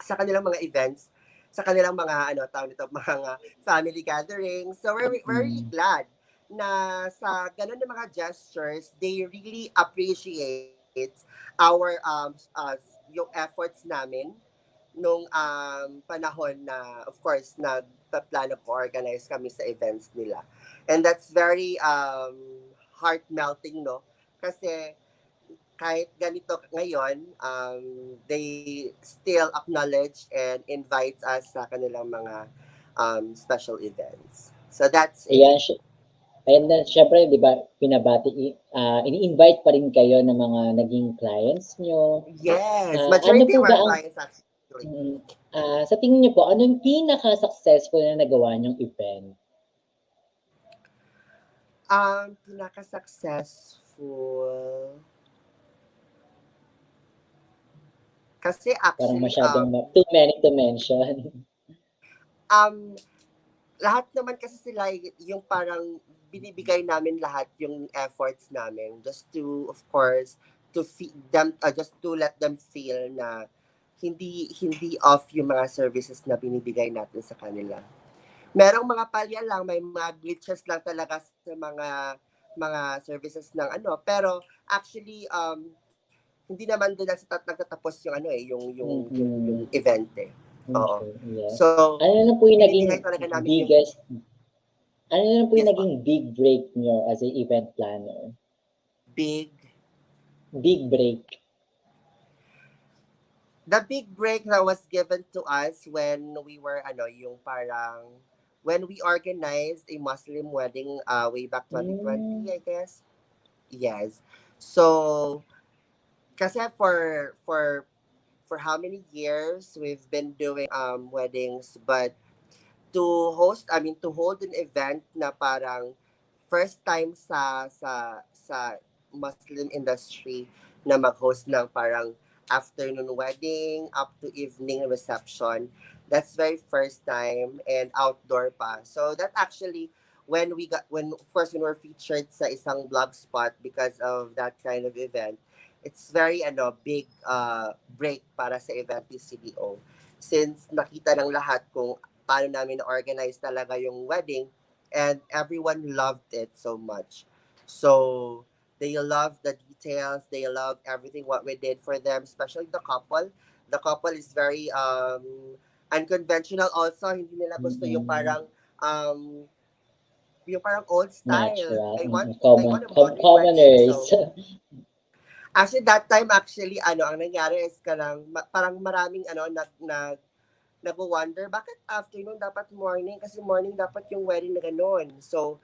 sa kanilang mga events, sa kanilang mga tawag nito, mga family gatherings. So we're really Mm. glad na sa ganun na mga gestures, they really appreciate our yung efforts namin nung panahon na of course nagpaplano ko organize kami sa events nila. And that's very heart melting no kasi kahit ganito ngayon, they still acknowledge and invite us sa kanilang mga special events. So that's it. Ayan, and then, syempre, di ba, ini-invite pa rin kayo ng mga naging clients nyo. Yes, Ano majority po of ba our ang, clients actually. sa tingin niyo po, ano yung pinaka-successful na nagawa niyong event? Pinaka-successful. Kasi Parang actually, masyadong too many to mention. um, lahat naman kasi sila yung parang binibigay namin lahat yung efforts namin just to of course to feed them just to let them feel na hindi off yung mga services na binibigay natin sa kanila. Merong mga palya lang, may mga glitches lang talaga sa mga services ng ano, pero actually hindi naman din nagtatapos yung ano yung Mm-mm. event eh. Oo. Okay, yeah. So, Ano na po yung naging binibigay talaga namin yung biggest, ano na po yung yes, naging big break nyo as a event planner? big Big break. the big break that was given to us when we were ano yung parang when we organized a Muslim wedding way back 2020 Mm, I guess. Yes. So kasi for how many years we've been doing weddings, but to hold an event na parang first time sa Muslim industry na mag-host ng parang afternoon wedding up to evening reception. That's very first time and outdoor pa. So that actually when of course when we're featured sa isang blog spot because of that kind of event, it's very big break para sa event ni CDO since nakita ng lahat kung paano namin na-organize talaga yung wedding and everyone loved it so much. So they love the details, they love everything what we did for them, especially the couple. The couple is very unconventional also. Hindi nila gusto mm-mm. um yung parang old style. Natural. Mm-mm. They want a modern wedding. Commoners. So actually that time actually ang nangyari is parang maraming nag-wonder, bakit afternoon dapat morning? Kasi morning dapat yung wedding na gano'n. So,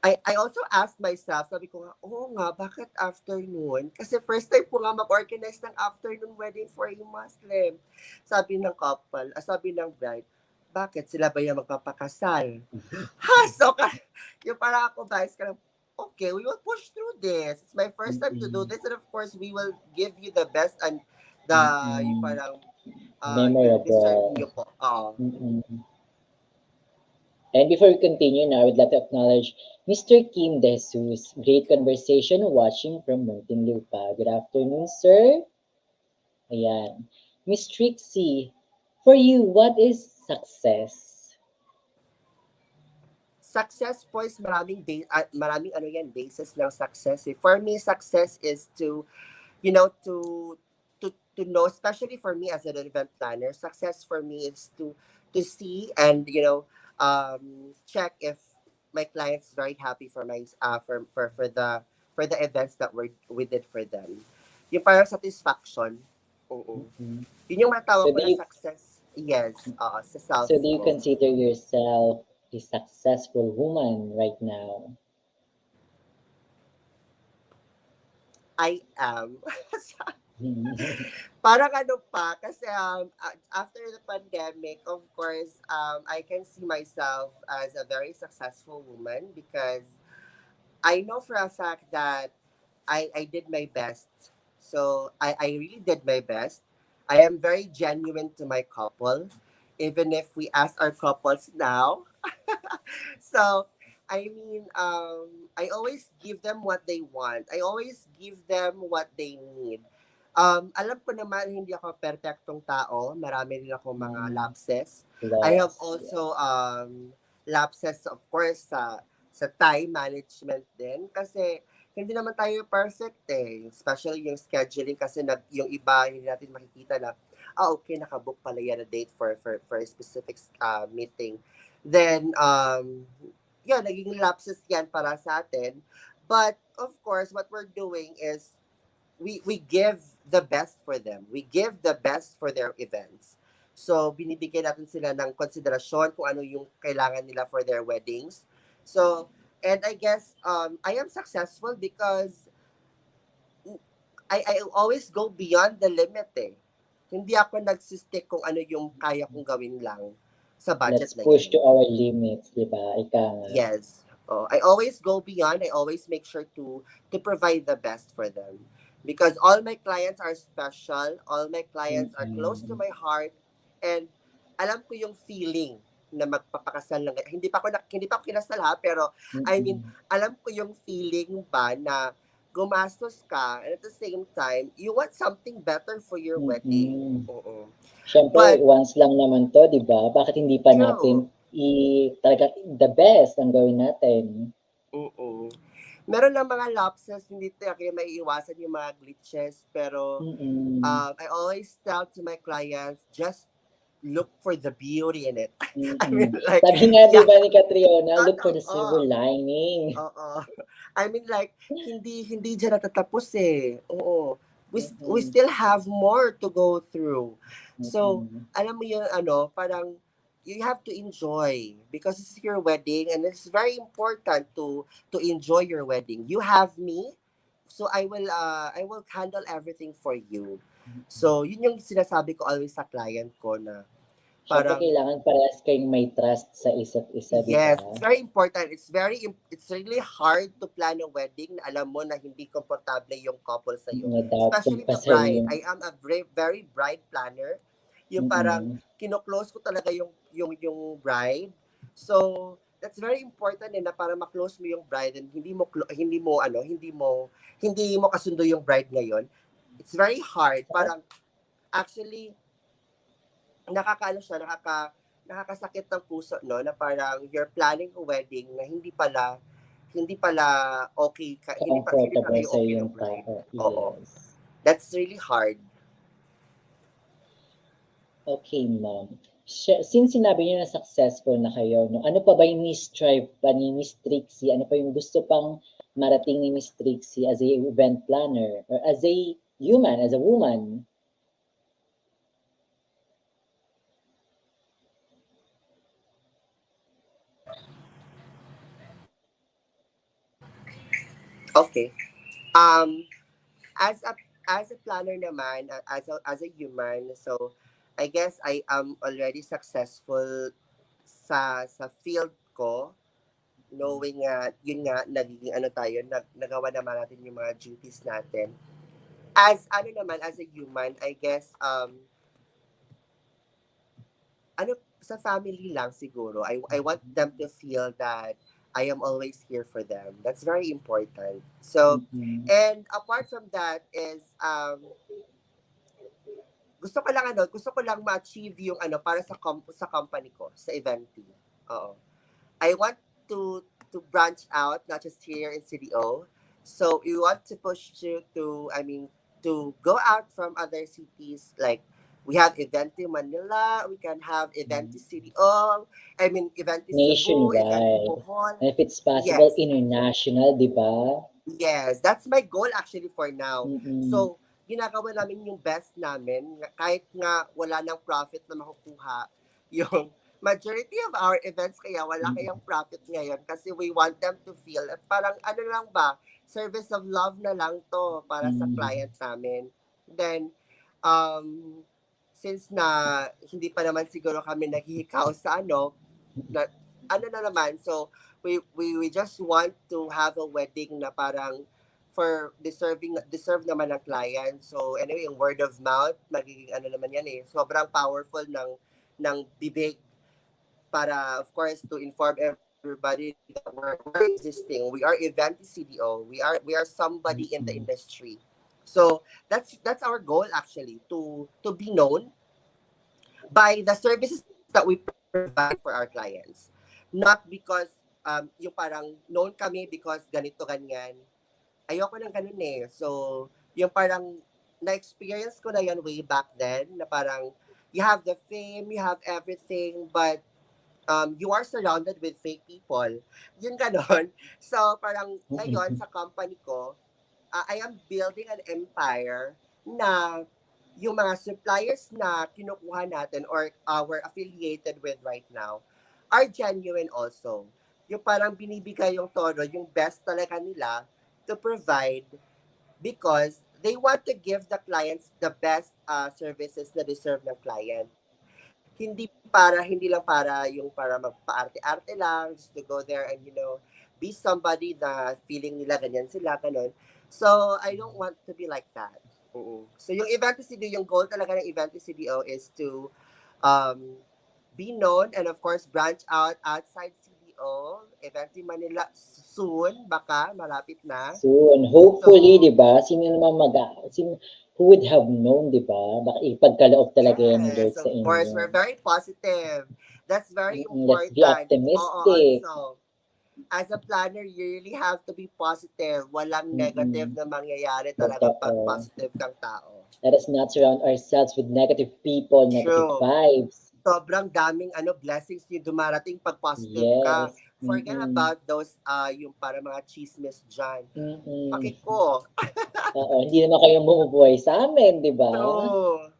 I also asked myself, sabi ko nga, oo nga, bakit afternoon? Kasi first time ko nga mag-organize ng afternoon wedding for a Muslim. Sabi ng couple, sabi ng bride, bakit sila ba yung magpapakasal? Ha? So, yung parang ako, guys, okay, we will push through this. It's my first time to do Mm-mm. this and of course, we will give you the best and yung Mm-mm. parang yung deserve Memorable. niyo po. Oo. Mm-mm. And before we continue now, I would like to acknowledge Mr. Kim De Jesus. Great conversation watching from Muntinlupa. Good afternoon, sir. Ayan. Miss Trixie, for you, what is success? Success po is maraming basis ng success. Eh. For me, success is to you know to know, especially for me as an event planner, success for me is to see and check if my clients very happy for my for the events that we did for them. Yung parang satisfaction. Oo. Mm-mm. Yun yung So matawag ko do na you success. Yes, sa self so do you ko. consider yourself a successful woman right now? I am. Parang pa, kasi after the pandemic, of course, I can see myself as a very successful woman because I know for a fact that I did my best. So I really did my best. I am very genuine to my couple. Even if we ask our couples now, so I always give them what they want. I always give them what they need. Alam ko naman hindi ako perpektong tao. Marami rin ako mga Mm, lapses. I have loss, yeah. also lapses of course sa time management din kasi hindi naman tayo perfect eh. Especially yung scheduling kasi yung iba hindi natin makikita na okay, nakabook pala yan a date for a specific meeting. Then naging lapses yan para sa atin. But of course, what we're doing is we give the best for them. We give the best for their events. So, binibigyan natin sila ng konsiderasyon kung ano yung kailangan nila for their weddings. So, and I guess I am successful because I always go beyond the limit eh. Hindi ako nagsistick kung ano yung kaya kong gawin lang sa budget Let's na push yun. to our limits, di ba? Ika nga. Yes. Oh, I always go beyond. I always make sure to provide the best for them. Because all my clients are special, all my clients are close to Mm-mm. my heart, and alam ko yung feeling na magpapakasal lang. Hindi pa ako kinasal ha, pero I mean, Mm-mm. alam ko yung feeling ba na gumastos ka, and at the same time, you want something better for your wedding. Mm. Oo. Siyempre, But, once lang naman 'to, 'di ba? Bakit hindi pa true. natin talaga the best ang gawin natin? Mm. Meron lang mga lapses, hindi talaga maiiwasan yung mga glitches, pero Mm. I always tell to my clients, just look for the beauty in it. I mean, Mm. like, Sabi nga 'di yeah, ba ni Catriona, "Look for the silver totoo. lining." Oo. I mean, like, hindi diyan natatapos eh. Oo. We Mm. still have more to go through. So, Mm. alam mo yun, ano, parang you have to enjoy because it's your wedding and it's very important to enjoy your wedding. You have me, so I will handle everything for you. So, yun yung sinasabi ko always sa client ko na Siyempre parang kailangan parehas kayong may trust sa isa't isa, 'di ba? yes, it's very important. It's really hard to plan a wedding na alam mo na hindi komportable yung couple sa iyo. Na dapat Especially pa the sa'yo bride. yung I am a very bride planner. Yung parang mm. kino-close ko talaga yung bride. So, that's very important na para ma-close mo yung bride and hindi mo kasundo yung bride ngayon. It's very hard. Parang actually nakakaano siya, nakakasakit ng puso, no, na parang you're planning a wedding na hindi pala hindi pala Comfortable kayo sa okay ng yung bride. tao, Oo. yes. That's really hard. Okay, ma'am. Since sinabi niyo na successful na kayo, no, ano pa ba yung ni-strive pa ni Miss Trixie? Ano pa yung gusto pang marating ni Miss Trixie as a event planner or as a human, as a woman? Okay. Um as a planner naman, as a human, so I guess I am already successful sa field ko, knowing nga yun nga nagiging ano tayo, nagawa naman natin yung mga duties natin. As ano naman, as a human, I guess ano, sa family lang siguro. I want them to feel that I am always here for them. That's very important. So, Mm-mm. and apart from that is, gusto ko lang ma-achieve yung ano, para sa company ko, sa event team. Oo. I want to branch out, not just here in CDO. So we want to push to go out from other cities. Like we have event in Manila, we can have event in CDO. Event in Cebu, event in Nationwide. Bohol. And if it's possible, Yes, international, di ba? yes, that's my goal actually for now. Mm-mm. So, ginagawa namin yung best namin, kahit nga wala nang profit na makukuha. Yung majority of our events kaya wala kayang profit ngayon kasi we want them to feel at parang ano lang ba, service of love na lang to para sa Mm. client namin. Then, um, since na hindi pa naman siguro kami naghihikaw sa na, ano na naman, so we just want to have a wedding na parang for deserve naman ng client. So anyway, yung word of mouth, magiging ano naman yan eh. Sobrang powerful ng bibig para of course to inform everybody that we're existing. We are event CDO. We are somebody in the Mm-mm. industry. So that's our goal actually to be known by the services that we provide for our clients. Not because yung parang known kami because ganito ganyan. Ayoko ng ganun eh. So, yung parang na-experience ko na yan way back then na parang you have the fame, you have everything, but you are surrounded with fake people. Yun ganon. So, parang ngayon Mm-mm. sa company ko, I am building an empire na yung mga suppliers na kinukuha natin or we're affiliated with right now are genuine also. Yung parang binibigay yung todo, yung best talaga nila to provide because they want to give the clients the best services na deserve ng client. Hindi lang para yung para magpa-arte-arte lang, just to go there and be somebody na feeling nila ganyan sila, ganun. So, I don't want to be like that. Oo. So, yung event CDO, yung goal talaga ng event CDO is to um, be known and of course branch out outside CDO Event Team Manila soon, baka malapit na. Soon. Hopefully, So, di ba? Who would have known, di ba? Baka ipagkaloob talaga yan ni Lord yes, sa of course, inyo. we're very positive. That's very Let's be important. Oo, optimistic. also, as a planner, you really have to be positive. Walang negative Mm-mm. na mangyayari talaga pag Totoo. positive kang tao. Let us not surround ourselves with negative people, negative True. vibes. Sobrang daming blessings yung dumarating pag positive ka. Yes. Forget Mm-mm. about those yung para mga chismis dyan. Mm-mm. Pakiko. Oo, hindi naman kayo bumubuhay sa amin, di ba? True.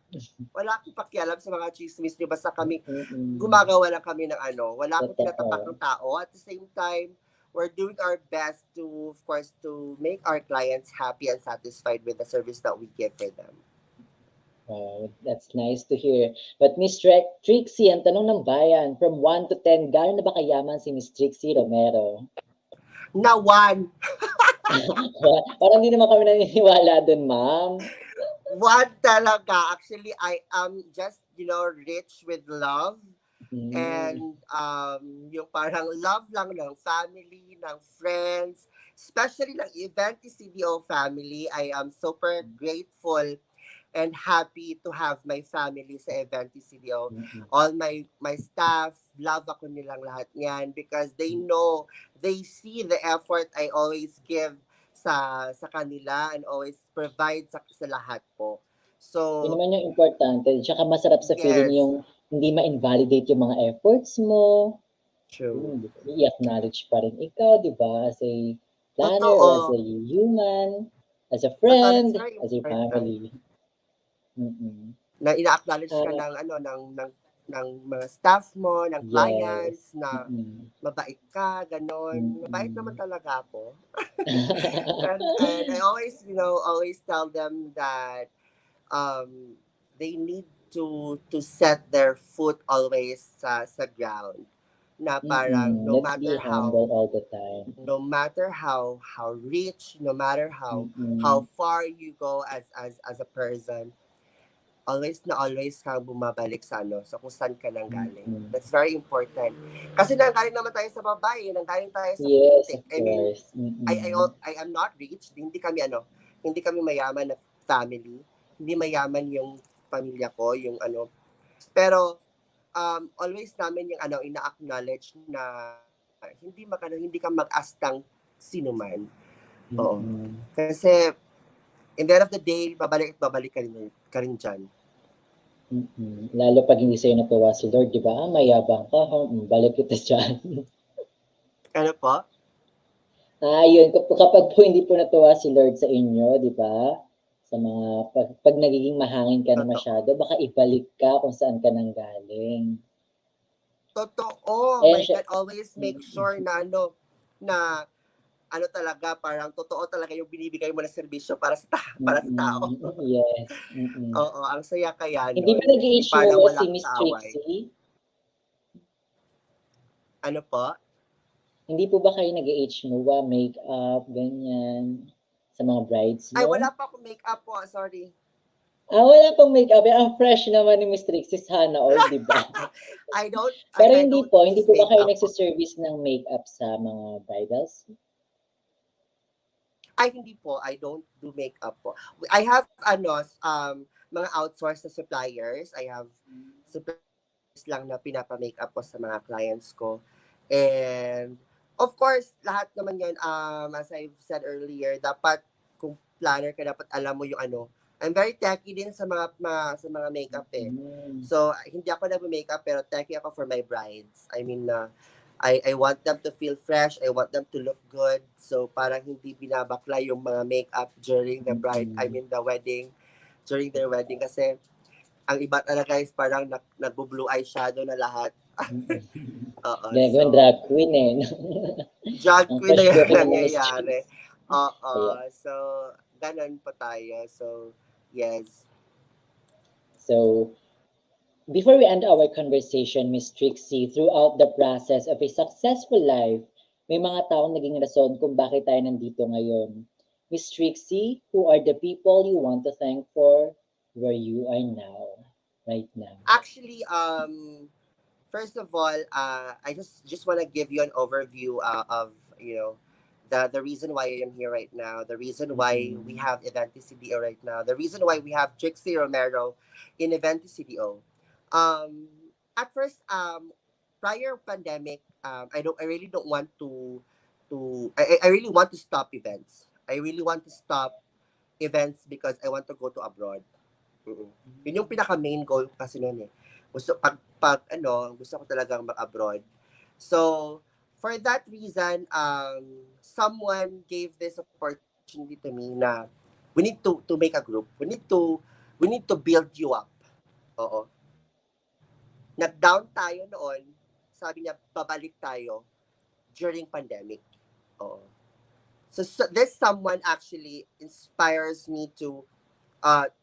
Wala akong pakialam sa mga chismis nyo. Basta kami, Mm-mm. gumagawa lang kami ng wala akong tinatapak Totoo. ng tao. At the same time, we're doing our best to, of course, to make our clients happy and satisfied with the service that we give for them. Wow, that's nice to hear. But Miss Trixie, ang tanong ng bayan, from 1 to 10, gaano na ba kayaman si Miss Trixie Romero? Na one. Parang hindi naman kami naniniwala dun, ma'am. One talaga. Actually, I am just, rich with love. Mm. And yung parang love lang ng family, ng friends, especially ng Event CDO family. I am super grateful and happy to have my family sa Event CDO. Mm-mm. All my staff, love ako nilang lahat niyan because they know, they see the effort I always give sa kanila and always provide sa lahat po. Yun So, naman yung importante. Tsaka masarap sa feeling yes, yung hindi ma-invalidate yung mga efforts mo. true. I-acknowledge pa rin ikaw, di ba? As a planner or as a Totoo. human, as a Totoo, that's friend, very as a important. family. Mm-mm. Na ina-acknowledge ka Ah, ng mga staff mo, ng yes. clients na Mm-mm. mabait ka, ganon. Mabait naman Mm-mm. talaga ako. And I always, always tell them that they need to set their foot always sa ground. Na parang Mm-mm. Let's be humble all the time. no matter how rich, no matter how Mm-mm. far you go as a person, always kang bumabalik sa kung saan ka nang galing. Mm-mm. That's very important. Kasi nanggaling naman tayo sa babae, nanggaling tayo sa Yes, putik. of I mean, course. Mm-mm. I am not rich. Hindi kami mayaman na family. Hindi mayaman yung pamilya ko, yung Pero always namin yung ina-acknowledge na hindi ka mag-astang sino man. Oo. Mm-mm. Kasi in the end of the day, babalik ka rin dyan. Mm-mm. Lalo pag hindi sa'yo natuwa si Lord, di ba? Ah, mayabang ka, ha? Balik kita dyan. Ano po? Yun. Kapag po hindi po natuwa si Lord sa inyo, di ba? Sa mga, pag nagiging mahangin ka na Totoo. masyado, baka ibalik ka kung saan ka nang galing. Totoo. Eh, My God, always make sure na talaga, parang totoo talaga yung binibigay mo na serbisyo para sa tao. yes. Mm-mm. Oo, ang saya kaya Hindi ba nun. Hindi nag-age parang mo si walang Miss kaaway. Trixie? Ano po? Hindi po ba kayo nag-age mo, makeup, ganyan, sa mga brides Ay, wala mo? pa akong makeup po. Sorry. Wala pong makeup. Ang fresh naman ni Miss Trixie, sana all, di ba? Pero I hindi don't po, hindi use po ba kayo makeup po. nagsiservice ng makeup sa mga bridals? Ay, hindi po. I don't do makeup po. I have, mga outsourced na suppliers. I have suppliers lang na pinapa-makeup ko sa mga clients ko. And, of course, lahat naman yun, as I've said earlier, dapat, kung planner ka, dapat alam mo yung I'm very techy din sa mga makeup eh. Mm. So, hindi ako nag-makeup, pero techy ako for my brides. I mean, I want them to feel fresh. I want them to look good. So, parang hindi binabakla yung mga makeup during the the wedding. During their wedding. Kasi, ang iba talaga is parang nagbo-blue eyeshadow na lahat. Oo, Ginagawang so, drag queen eh. drag Ang queen na fresh yung looking ng mga Miss nangyayari. Trixie. Oo, Kaya, so, ganun po tayo. So, yes. so, before we end our conversation, Miss Trixie, throughout the process of a successful life, may mga taong naging rason kung bakit tayo nandito ngayon. Miss Trixie, who are the people you want to thank for where you are now, right now? Actually, first of all, I just want to give you an overview of you know the reason why I am here right now, the reason why we have Eventi CDO right now, the reason why we have Trixie Romero in Eventi CDO. Um, at first, prior pandemic, I really don't want I really want to stop events. I really want to stop events because I want to go to abroad. Mm. Yun yung pinaka main goal ko kasi noon eh. Gusto ko talagang mag-abroad. So, for that reason, someone gave this opportunity to me na we need to make a group. We need to build you up. Oo. Nag-down tayo noon. Sabi niya, babalik tayo during pandemic. Oo. So this someone actually inspires me to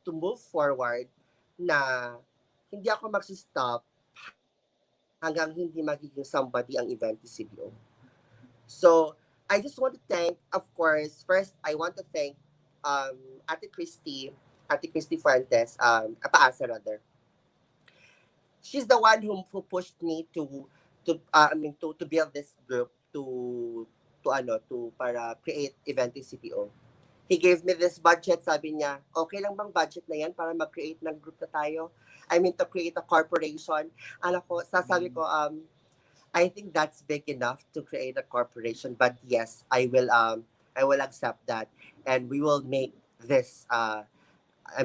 move forward na hindi ako magsi-stop hanggang hindi magiging somebody ang event ni CBO. So, I just want to thank, of course, first, I want to thank um, Ate Christy, Ate Christy Fuentes, Paasa rather. She's the one who pushed me to build this group to para create event in CPO. He gave me this budget, sabi niya, okay lang bang budget na yan para mag-create ng group na tayo? I mean, to create a corporation. Sasabi ko, I think that's big enough to create a corporation. But yes, I will accept that. And we will make this,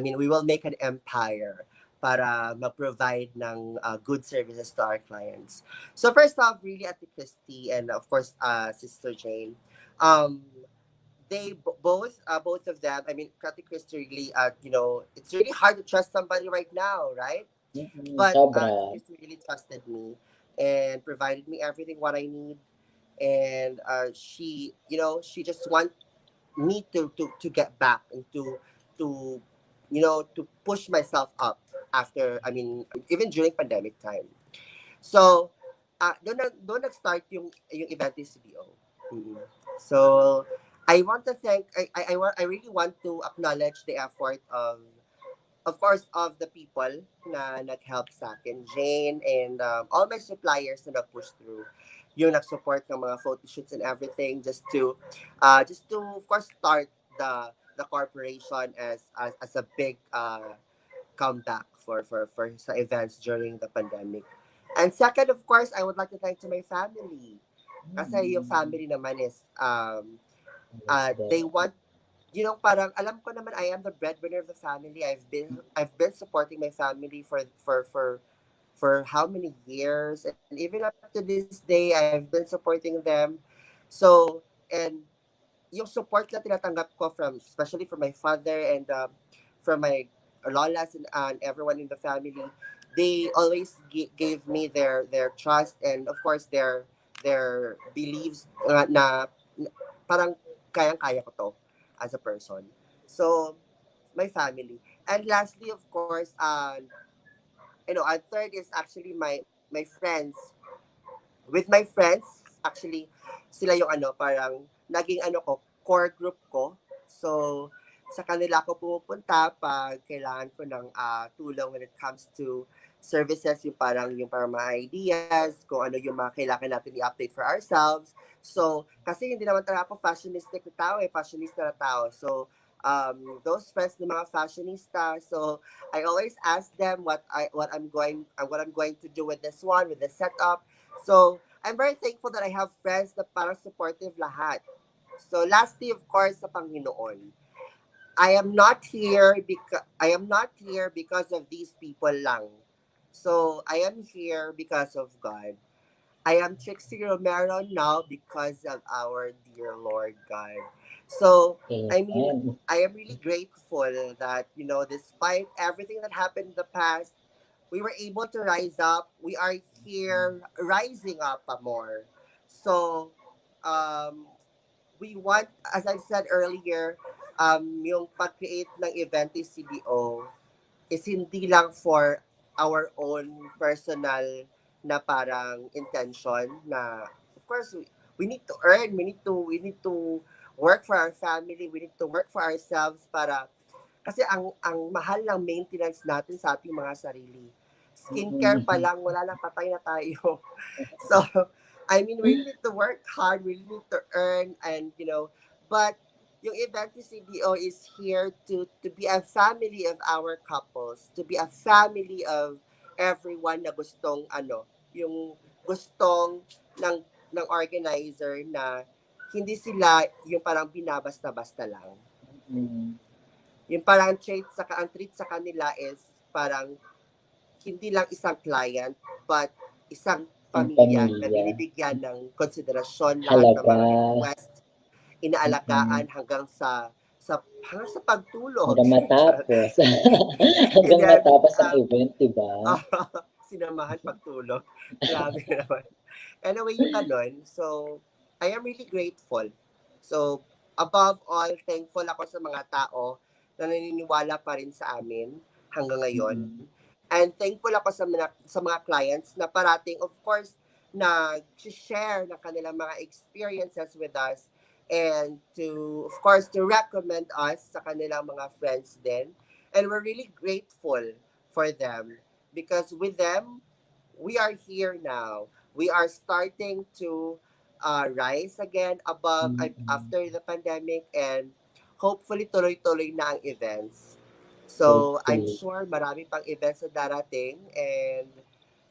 we will make an empire para mag-provide ng good services to our clients. So first off, really at Christy and of course, Sister Jane, um, both of them. I mean, Kati Christy really, it's really hard to trust somebody right now, right? But Sobra. Christy really trusted me and provided me everything what I need. And she just want me to get back and to to push myself up after. I mean, even during pandemic time. So, doon nag-start yung event ni CBO. Mhm. So, I want to thank I really want to acknowledge the effort of course of the people na nag-help sa akin, Jane and all my suppliers na nag-push through yung nag-support ng mga photo shoots and everything just to of course start the corporation as a big comeback for sa events during the pandemic. And second, of course, I would like to thank to my family. Kasi yung family naman is, they want, parang alam ko naman I am the breadwinner of the family. I've been supporting my family for how many years, and even up to this day, I've been supporting them. So, and yung support na tinatanggap ko especially from my father and from my lolas and everyone in the family, they always gave me their trust and of course their beliefs na parang kayang-kaya ko to as a person. So, my family. And lastly, of course, and third is actually my friends. With my friends, actually, sila yung parang naging core group ko. So, sa kanila ako pumupunta pag kailangan ko ng tulong when it comes to services, yung parang mga ideas, kung ano yung mga kailangan natin i-update for ourselves. So, kasi hindi naman talaga ako fashionistic na tao fashionista na tao. So, those friends ng mga fashionista, so I always ask them what I'm going to do with this one, with the setup. So, I'm very thankful that I have friends na parang supportive lahat. So, lastly, of course, sa Panginoon. I am not here because of these people lang. So, I am here because of God. I am Trixie Romero now because of our dear Lord God. So, I mean, Amen. I am really grateful that, despite everything that happened in the past, we were able to rise up. We are here rising up more. So, um, we want, as I said earlier, yung pag-create ng event ni CBO is hindi lang for our own personal na parang intention na of course we need to earn, we need to work for our family, we need to work for ourselves para kasi ang mahal ng maintenance natin sa ating mga sarili. skincare pa lang, wala na, patay na tayo. So, I mean, we really need to work hard, we really need to earn, and but yung event ni CDO is here to be a family of our couples, to be a family of everyone na gustong yung gustong ng organizer na hindi sila yung parang binabasta-basta lang. Mm. Yung parang ang treat sa kanila is parang hindi lang isang client, but isang Ang pamilya na pamilya. binibigyan ng konsiderasyon lahat ng Halaga. mga request, Mm. inaalagaan hanggang sa pagtulog. Hanggang matapos. And Hanggang then, matapos ang event, di ba? sinamahan pagtulog. Grabe naman. Anyway, yung ganon. So, I am really grateful. So, above all, thankful ako sa mga tao na naniniwala pa rin sa amin hanggang ngayon. Mm. And thankful ako sa mga clients na parating, of course, na share ng kanilang mga experiences with us and of course, to recommend us sa kanilang mga friends din. And we're really grateful for them because with them, we are here now. We are starting to rise again Mm. after the pandemic, and hopefully tuloy-tuloy na ang events. So, I'm Hopefully. sure marami pang events na darating, and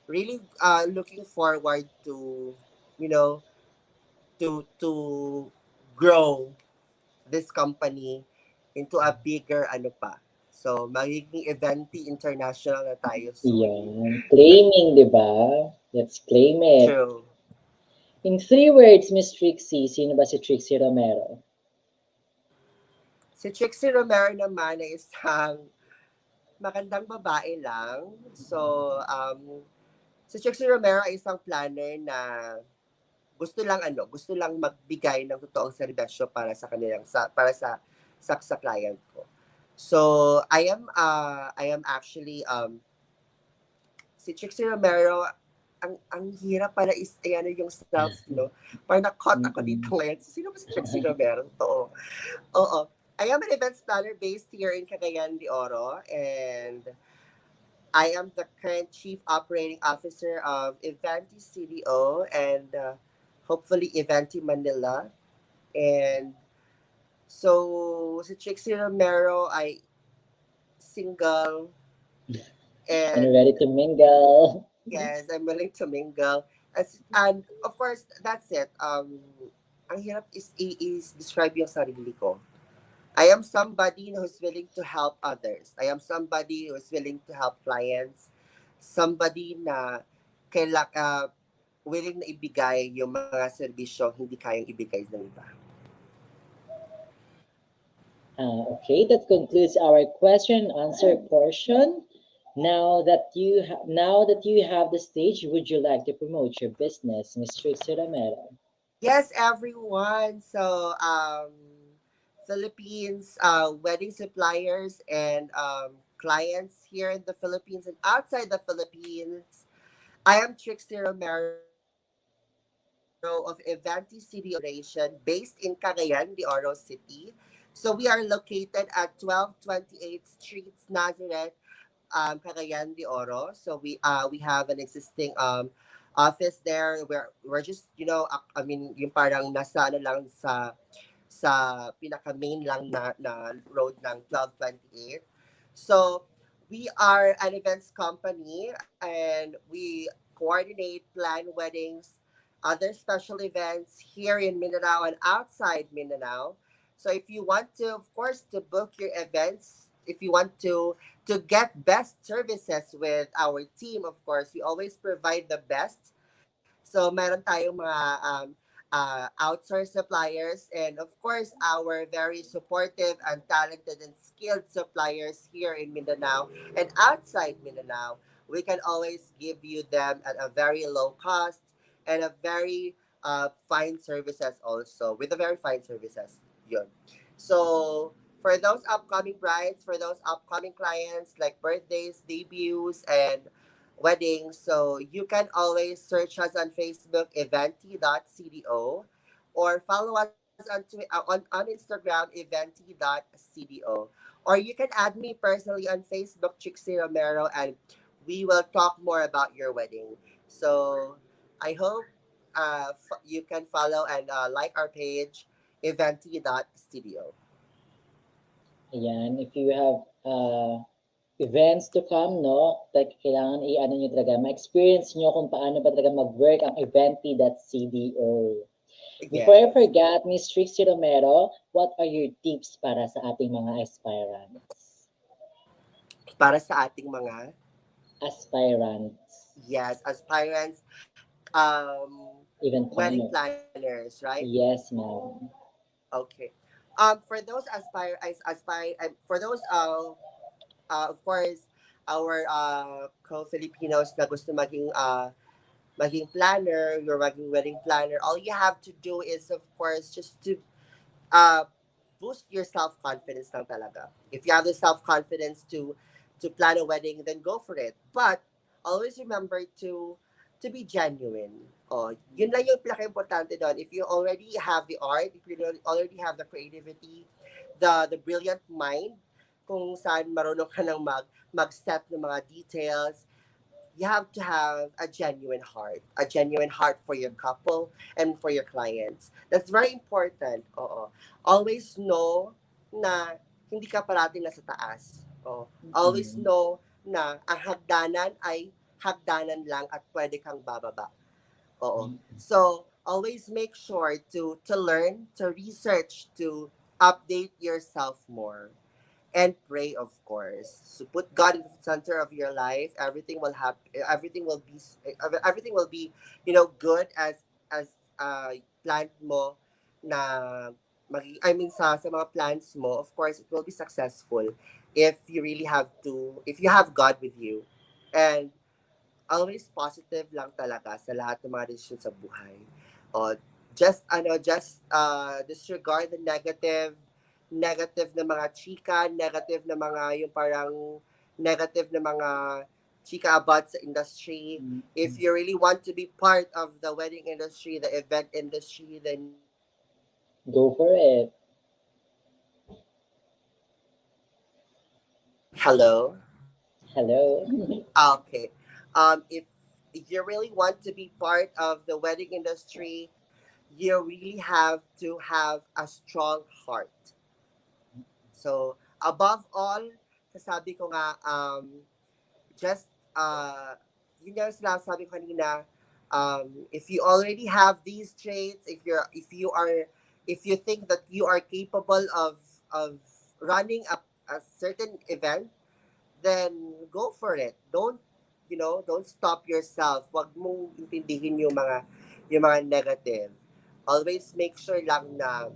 really looking forward to, you know, to grow this company into a bigger pa. So, magiging Eventi International na tayo soon. Yan. Claiming, di ba? Let's claim it. True. In 3 words, Miss Trixie, sino ba si Trixie Romero? Si Trixie Romero naman ay isang magandang babae lang. So, si Trixie Romero ay isang planner na gusto lang magbigay ng totoong serbisyo para sa kanilang sa client ko. So, I am actually si Trixie Romero, ang hirap para yung self, no? Parang na-caught ako dito ngayon. Sino ba si Trixie Romero? Totoo. Oo. I am an events planner based here in Cagayan De Oro, and I am the current Chief Operating Officer of Eventi CDO and hopefully Eventi Manila. And so, si Trixie Romero ay single, And and ready to mingle. yes, I'm willing to mingle. And of course, that's it. Ang hirap is describe yung sarili ko. I am somebody who's willing to help others. I am somebody who's willing to help clients. Somebody na willing na ibigay yung mga serbisyo hindi kayang ibigay ng iba. Okay, that concludes our question and answer portion. Now that you have the stage, would you like to promote your business, Miss Trixie Romero? Yes, everyone. So, Philippines wedding suppliers and clients here in the Philippines and outside the Philippines. I am Trixie Romero of Eventi City Operation based in Cagayan de Oro City. So we are located at 1228 Streets, Nazareth, Cagayan de Oro. So we have an existing office there where we're just I mean yung parang nasa lang sa pinaka main lang na road ng 1228. So we are an events company and we coordinate, plan weddings, other special events here in Mindanao and outside Mindanao. So if you want to, of course, to book your events, if you want to get best services with our team, of course, we always provide the best. So meron tayong mga outsourced suppliers and of course our very supportive and talented and skilled suppliers here in Mindanao and outside Mindanao. We can always give you them at a very low cost and a very fine services also with a very fine services. Yun. So for those upcoming brides, for those upcoming clients like birthdays, debuts, and weddings. So you can always search us on Facebook, eventi.cdo, or follow us on Instagram, eventi.cdo. Or you can add me personally on Facebook, Trixie Romero, and we will talk more about your wedding. So I hope you can follow and like our page, eventi.studio. Ayan, if you have events to come, no, kailangan i-ano nyo talaga, ma-experience nyo kung paano ba talaga mag-work ang eventi.cdo. Before I Yes. forget, Miss Trixie Romero, what are your tips para sa ating mga aspirants? Para sa ating mga, Aspirants, yes, aspirants, event wedding planner. planners, right? Yes, ma'am. Okay. For those for those of course, our co-Filipinos na gusto maging planner, you're maging wedding planner. All you have to do is, of course, just to uh boost your self confidence lang talaga. If you have the self confidence to plan a wedding, then go for it. But always remember to be genuine. Oh, yun lang yung pinaka-importante doon. If you already have the art, if you already have the creativity, the brilliant mind, kung saan marunong ka nang mag-set ng mga details, you have to have a genuine heart for your couple and for your clients. That's very important. Oo. Always know na hindi ka parating nasa taas. Oo. Always Mm. know na ang hagdanan ay hagdanan lang at pwede kang bababa. Oo. So, always make sure to learn, to research, to update yourself more and pray, of course. So put God in the center of your life. Everything will happen. Everything will be, good as planned mo na I mean sa mga plans mo. Of course, it will be successful if if you have God with you. And always positive lang talaga sa lahat ng mga desisyon sa buhay. O, just disregard the negative na mga chika, negative na mga yung parang negative na mga chika about sa industry. If you really want to be part of the wedding industry, the event industry, then Go for it. hello. Hello. Okay. If you really want to be part of the wedding industry, you really have to have a strong heart. So, above all, sasabi ko nga, just, yun yung sinasabi ko kanina, if you already have these traits, if you think that you are capable of running a certain event, then go for it. Don't stop yourself. Wag mong intindihin yung mga negative. Always make sure lang na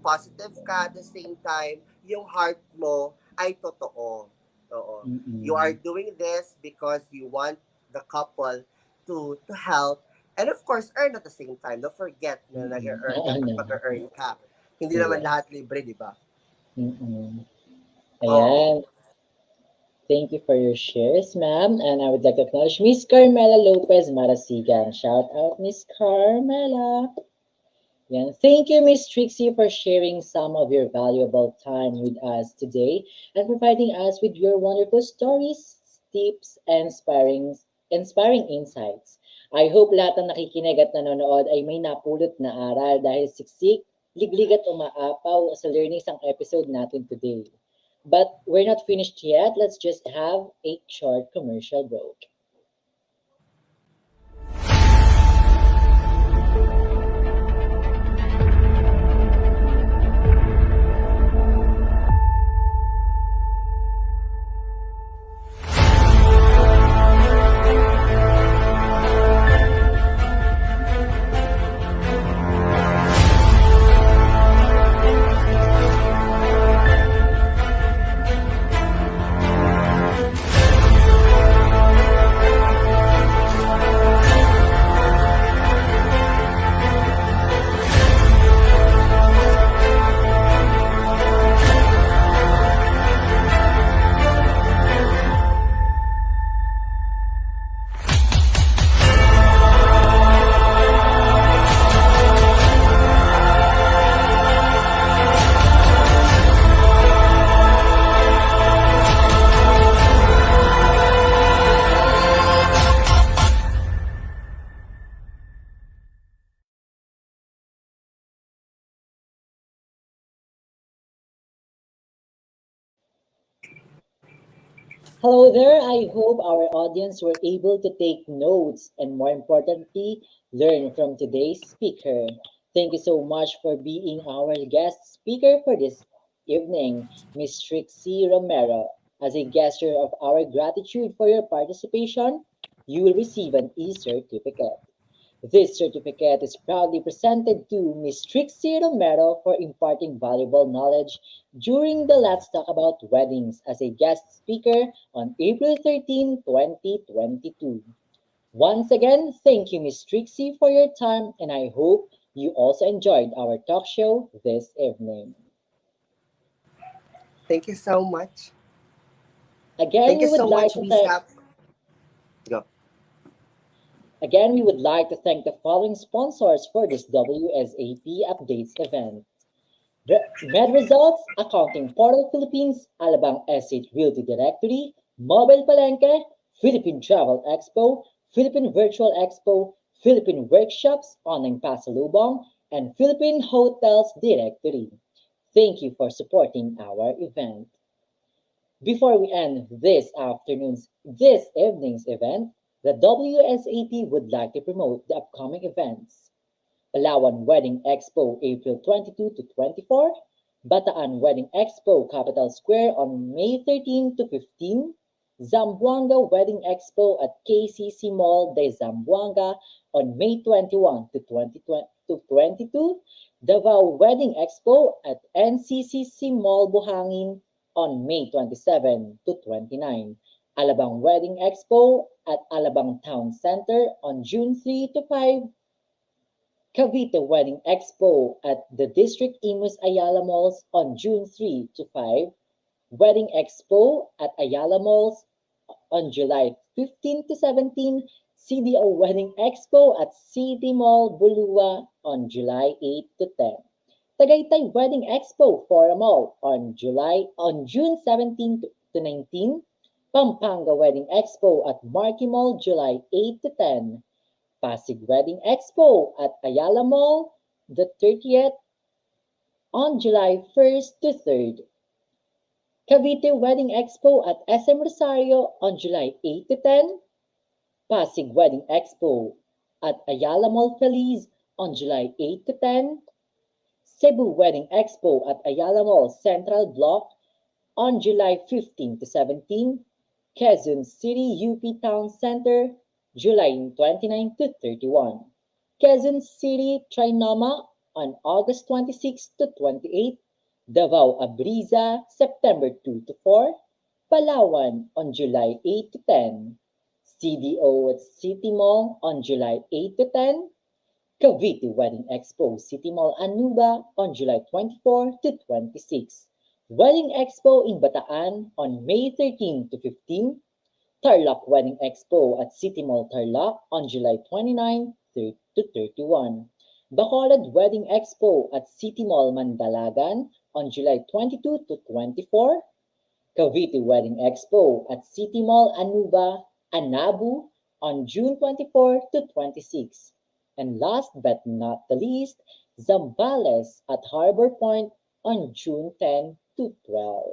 positive ka at the same time, yung heart mo ay totoo. Oo. You are doing this because you want the couple to help and of course earn at the same time. Don't forget na nag-earn Oo ka naman. mag-earn ka. Hindi naman Yeah. lahat libre, di ba? Mm-mm. Oo. Ayan. Thank you for your shares, ma'am. And I would like to acknowledge Miss Carmela Lopez Marasigan. Shout out, Miss Carmela. Yan. Thank you, Miss Trixie, for sharing some of your valuable time with us today and providing us with your wonderful stories, tips, and inspiring insights. I hope lahat ng nakikinig at nanonood ay may napulot na aral dahil siksik, liglig at umaapaw sa learnings ang episode natin today. But we're not finished yet. Let's just have a short commercial break. Hello there. I hope our audience were able to take notes and, more importantly, learn from today's speaker. Thank you so much for being our guest speaker for this evening, Miss Trixie Romero. As a gesture of our gratitude for your participation, you will receive an e-certificate. This certificate is proudly presented to Ms. Trixie Romero for imparting valuable knowledge during the Let's Talk About Weddings as a guest speaker on April 13, 2022. Once again, thank you, Ms. Trixie, for your time, and I hope you also enjoyed our talk show this evening. Thank you so much. Again, Thank you we would so like much, to thank Lisa. Go. Again, we would like to thank the following sponsors for this WSAP Updates event. Med Results, Accounting Portal Philippines, Alabang Estate Realty Directory, Mobile Palenque, Philippine Travel Expo, Philippine Virtual Expo, Philippine Workshops, Online Pasalubong, and Philippine Hotels Directory. Thank you for supporting our event. Before we end this evening's event, the WSAP would like to promote the upcoming events. Palawan Wedding Expo April 22 to 24, Bataan Wedding Expo Capital Square on May 13 to 15, Zamboanga Wedding Expo at KCC Mall de Zamboanga on May 21 to 22, Davao Wedding Expo at NCCC Mall Buhangin on May 27 to 29, Alabang Wedding Expo at Alabang Town Center on June 3 to 5, Cavite Wedding Expo at the District Imus Ayala Malls on June 3 to 5, Wedding Expo at Ayala Malls on July 15 to 17, CDO Wedding Expo at City Mall Bulua on July 8 to 10. Tagaytay Wedding Expo Forum Mall on June 17 to 19, Pampanga Wedding Expo at Marquee Mall July 8 to 10, Pasig Wedding Expo at Ayala Mall the 30th on July 1st to 3rd. Cavite Wedding Expo at SM Rosario on July 8 to 10. Pasig Wedding Expo at Ayala Mall Feliz on July 8 to 10. Cebu Wedding Expo at Ayala Mall Central Block on July 15 to 17. Quezon City UP Town Center July 29 to 31. Quezon City Trinoma on August 26 to 28. Davao Abriza September 2 to 4. Palawan on July 8 to 10. CDO at City Mall on July 8 to 10. Cavite Wedding Expo City Mall Anuba on July 24 to 26. Wedding Expo in Bataan on May 13 to 15. Tarlac Wedding Expo at City Mall Tarlac on July 29 to 31. Bacolod Wedding Expo at City Mall Mandalagan on July 22 to 24. Cavite Wedding Expo at City Mall Anuba, Anabu on June 24 to 26. And last but not the least, Zambales at Harbor Point on June 10 to 12.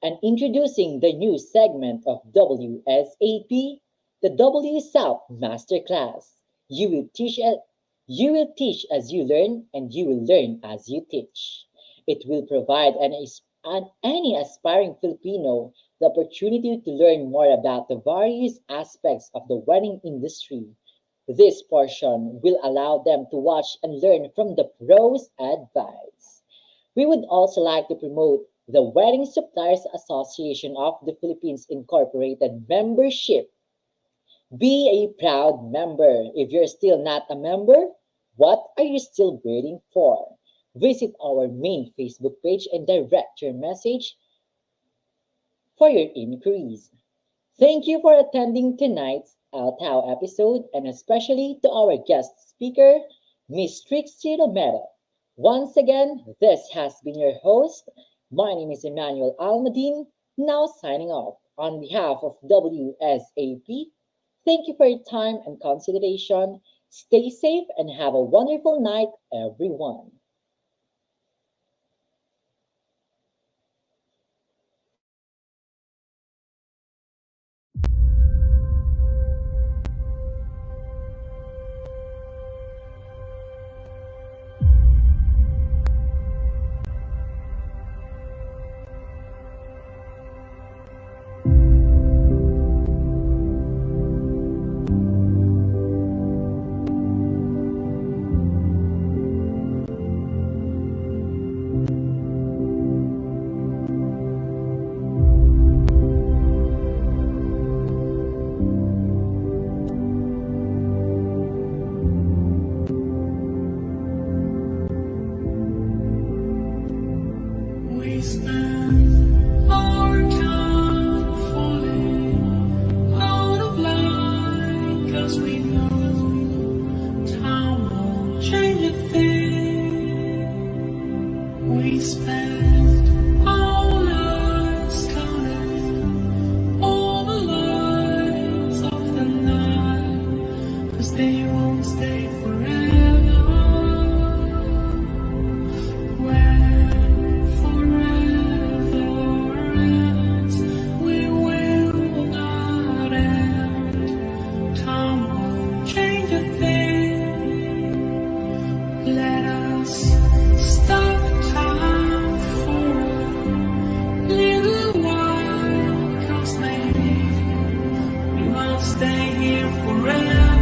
And introducing the new segment of WSAP, the W South Masterclass. You will teach it, you will teach as you learn, and you will learn as you teach. It will provide any aspiring Filipino the opportunity to learn more about the various aspects of the wedding industry. This portion will allow them to watch and learn from the pros' advice. We would also like to promote the Wedding Suppliers Association of the Philippines Incorporated membership. Be a proud member. If you're still not a member, what are you still waiting for? Visit our main Facebook page and direct your message for your inquiries. Thank you for attending tonight's Altao episode and especially to our guest speaker, Miss Trixie Romero. Once again, this has been your host. My name is Emmanuel Almadine, now signing off on behalf of WSAP. Thank you for your time and consideration. Stay safe and have a wonderful night, everyone. stay here forever.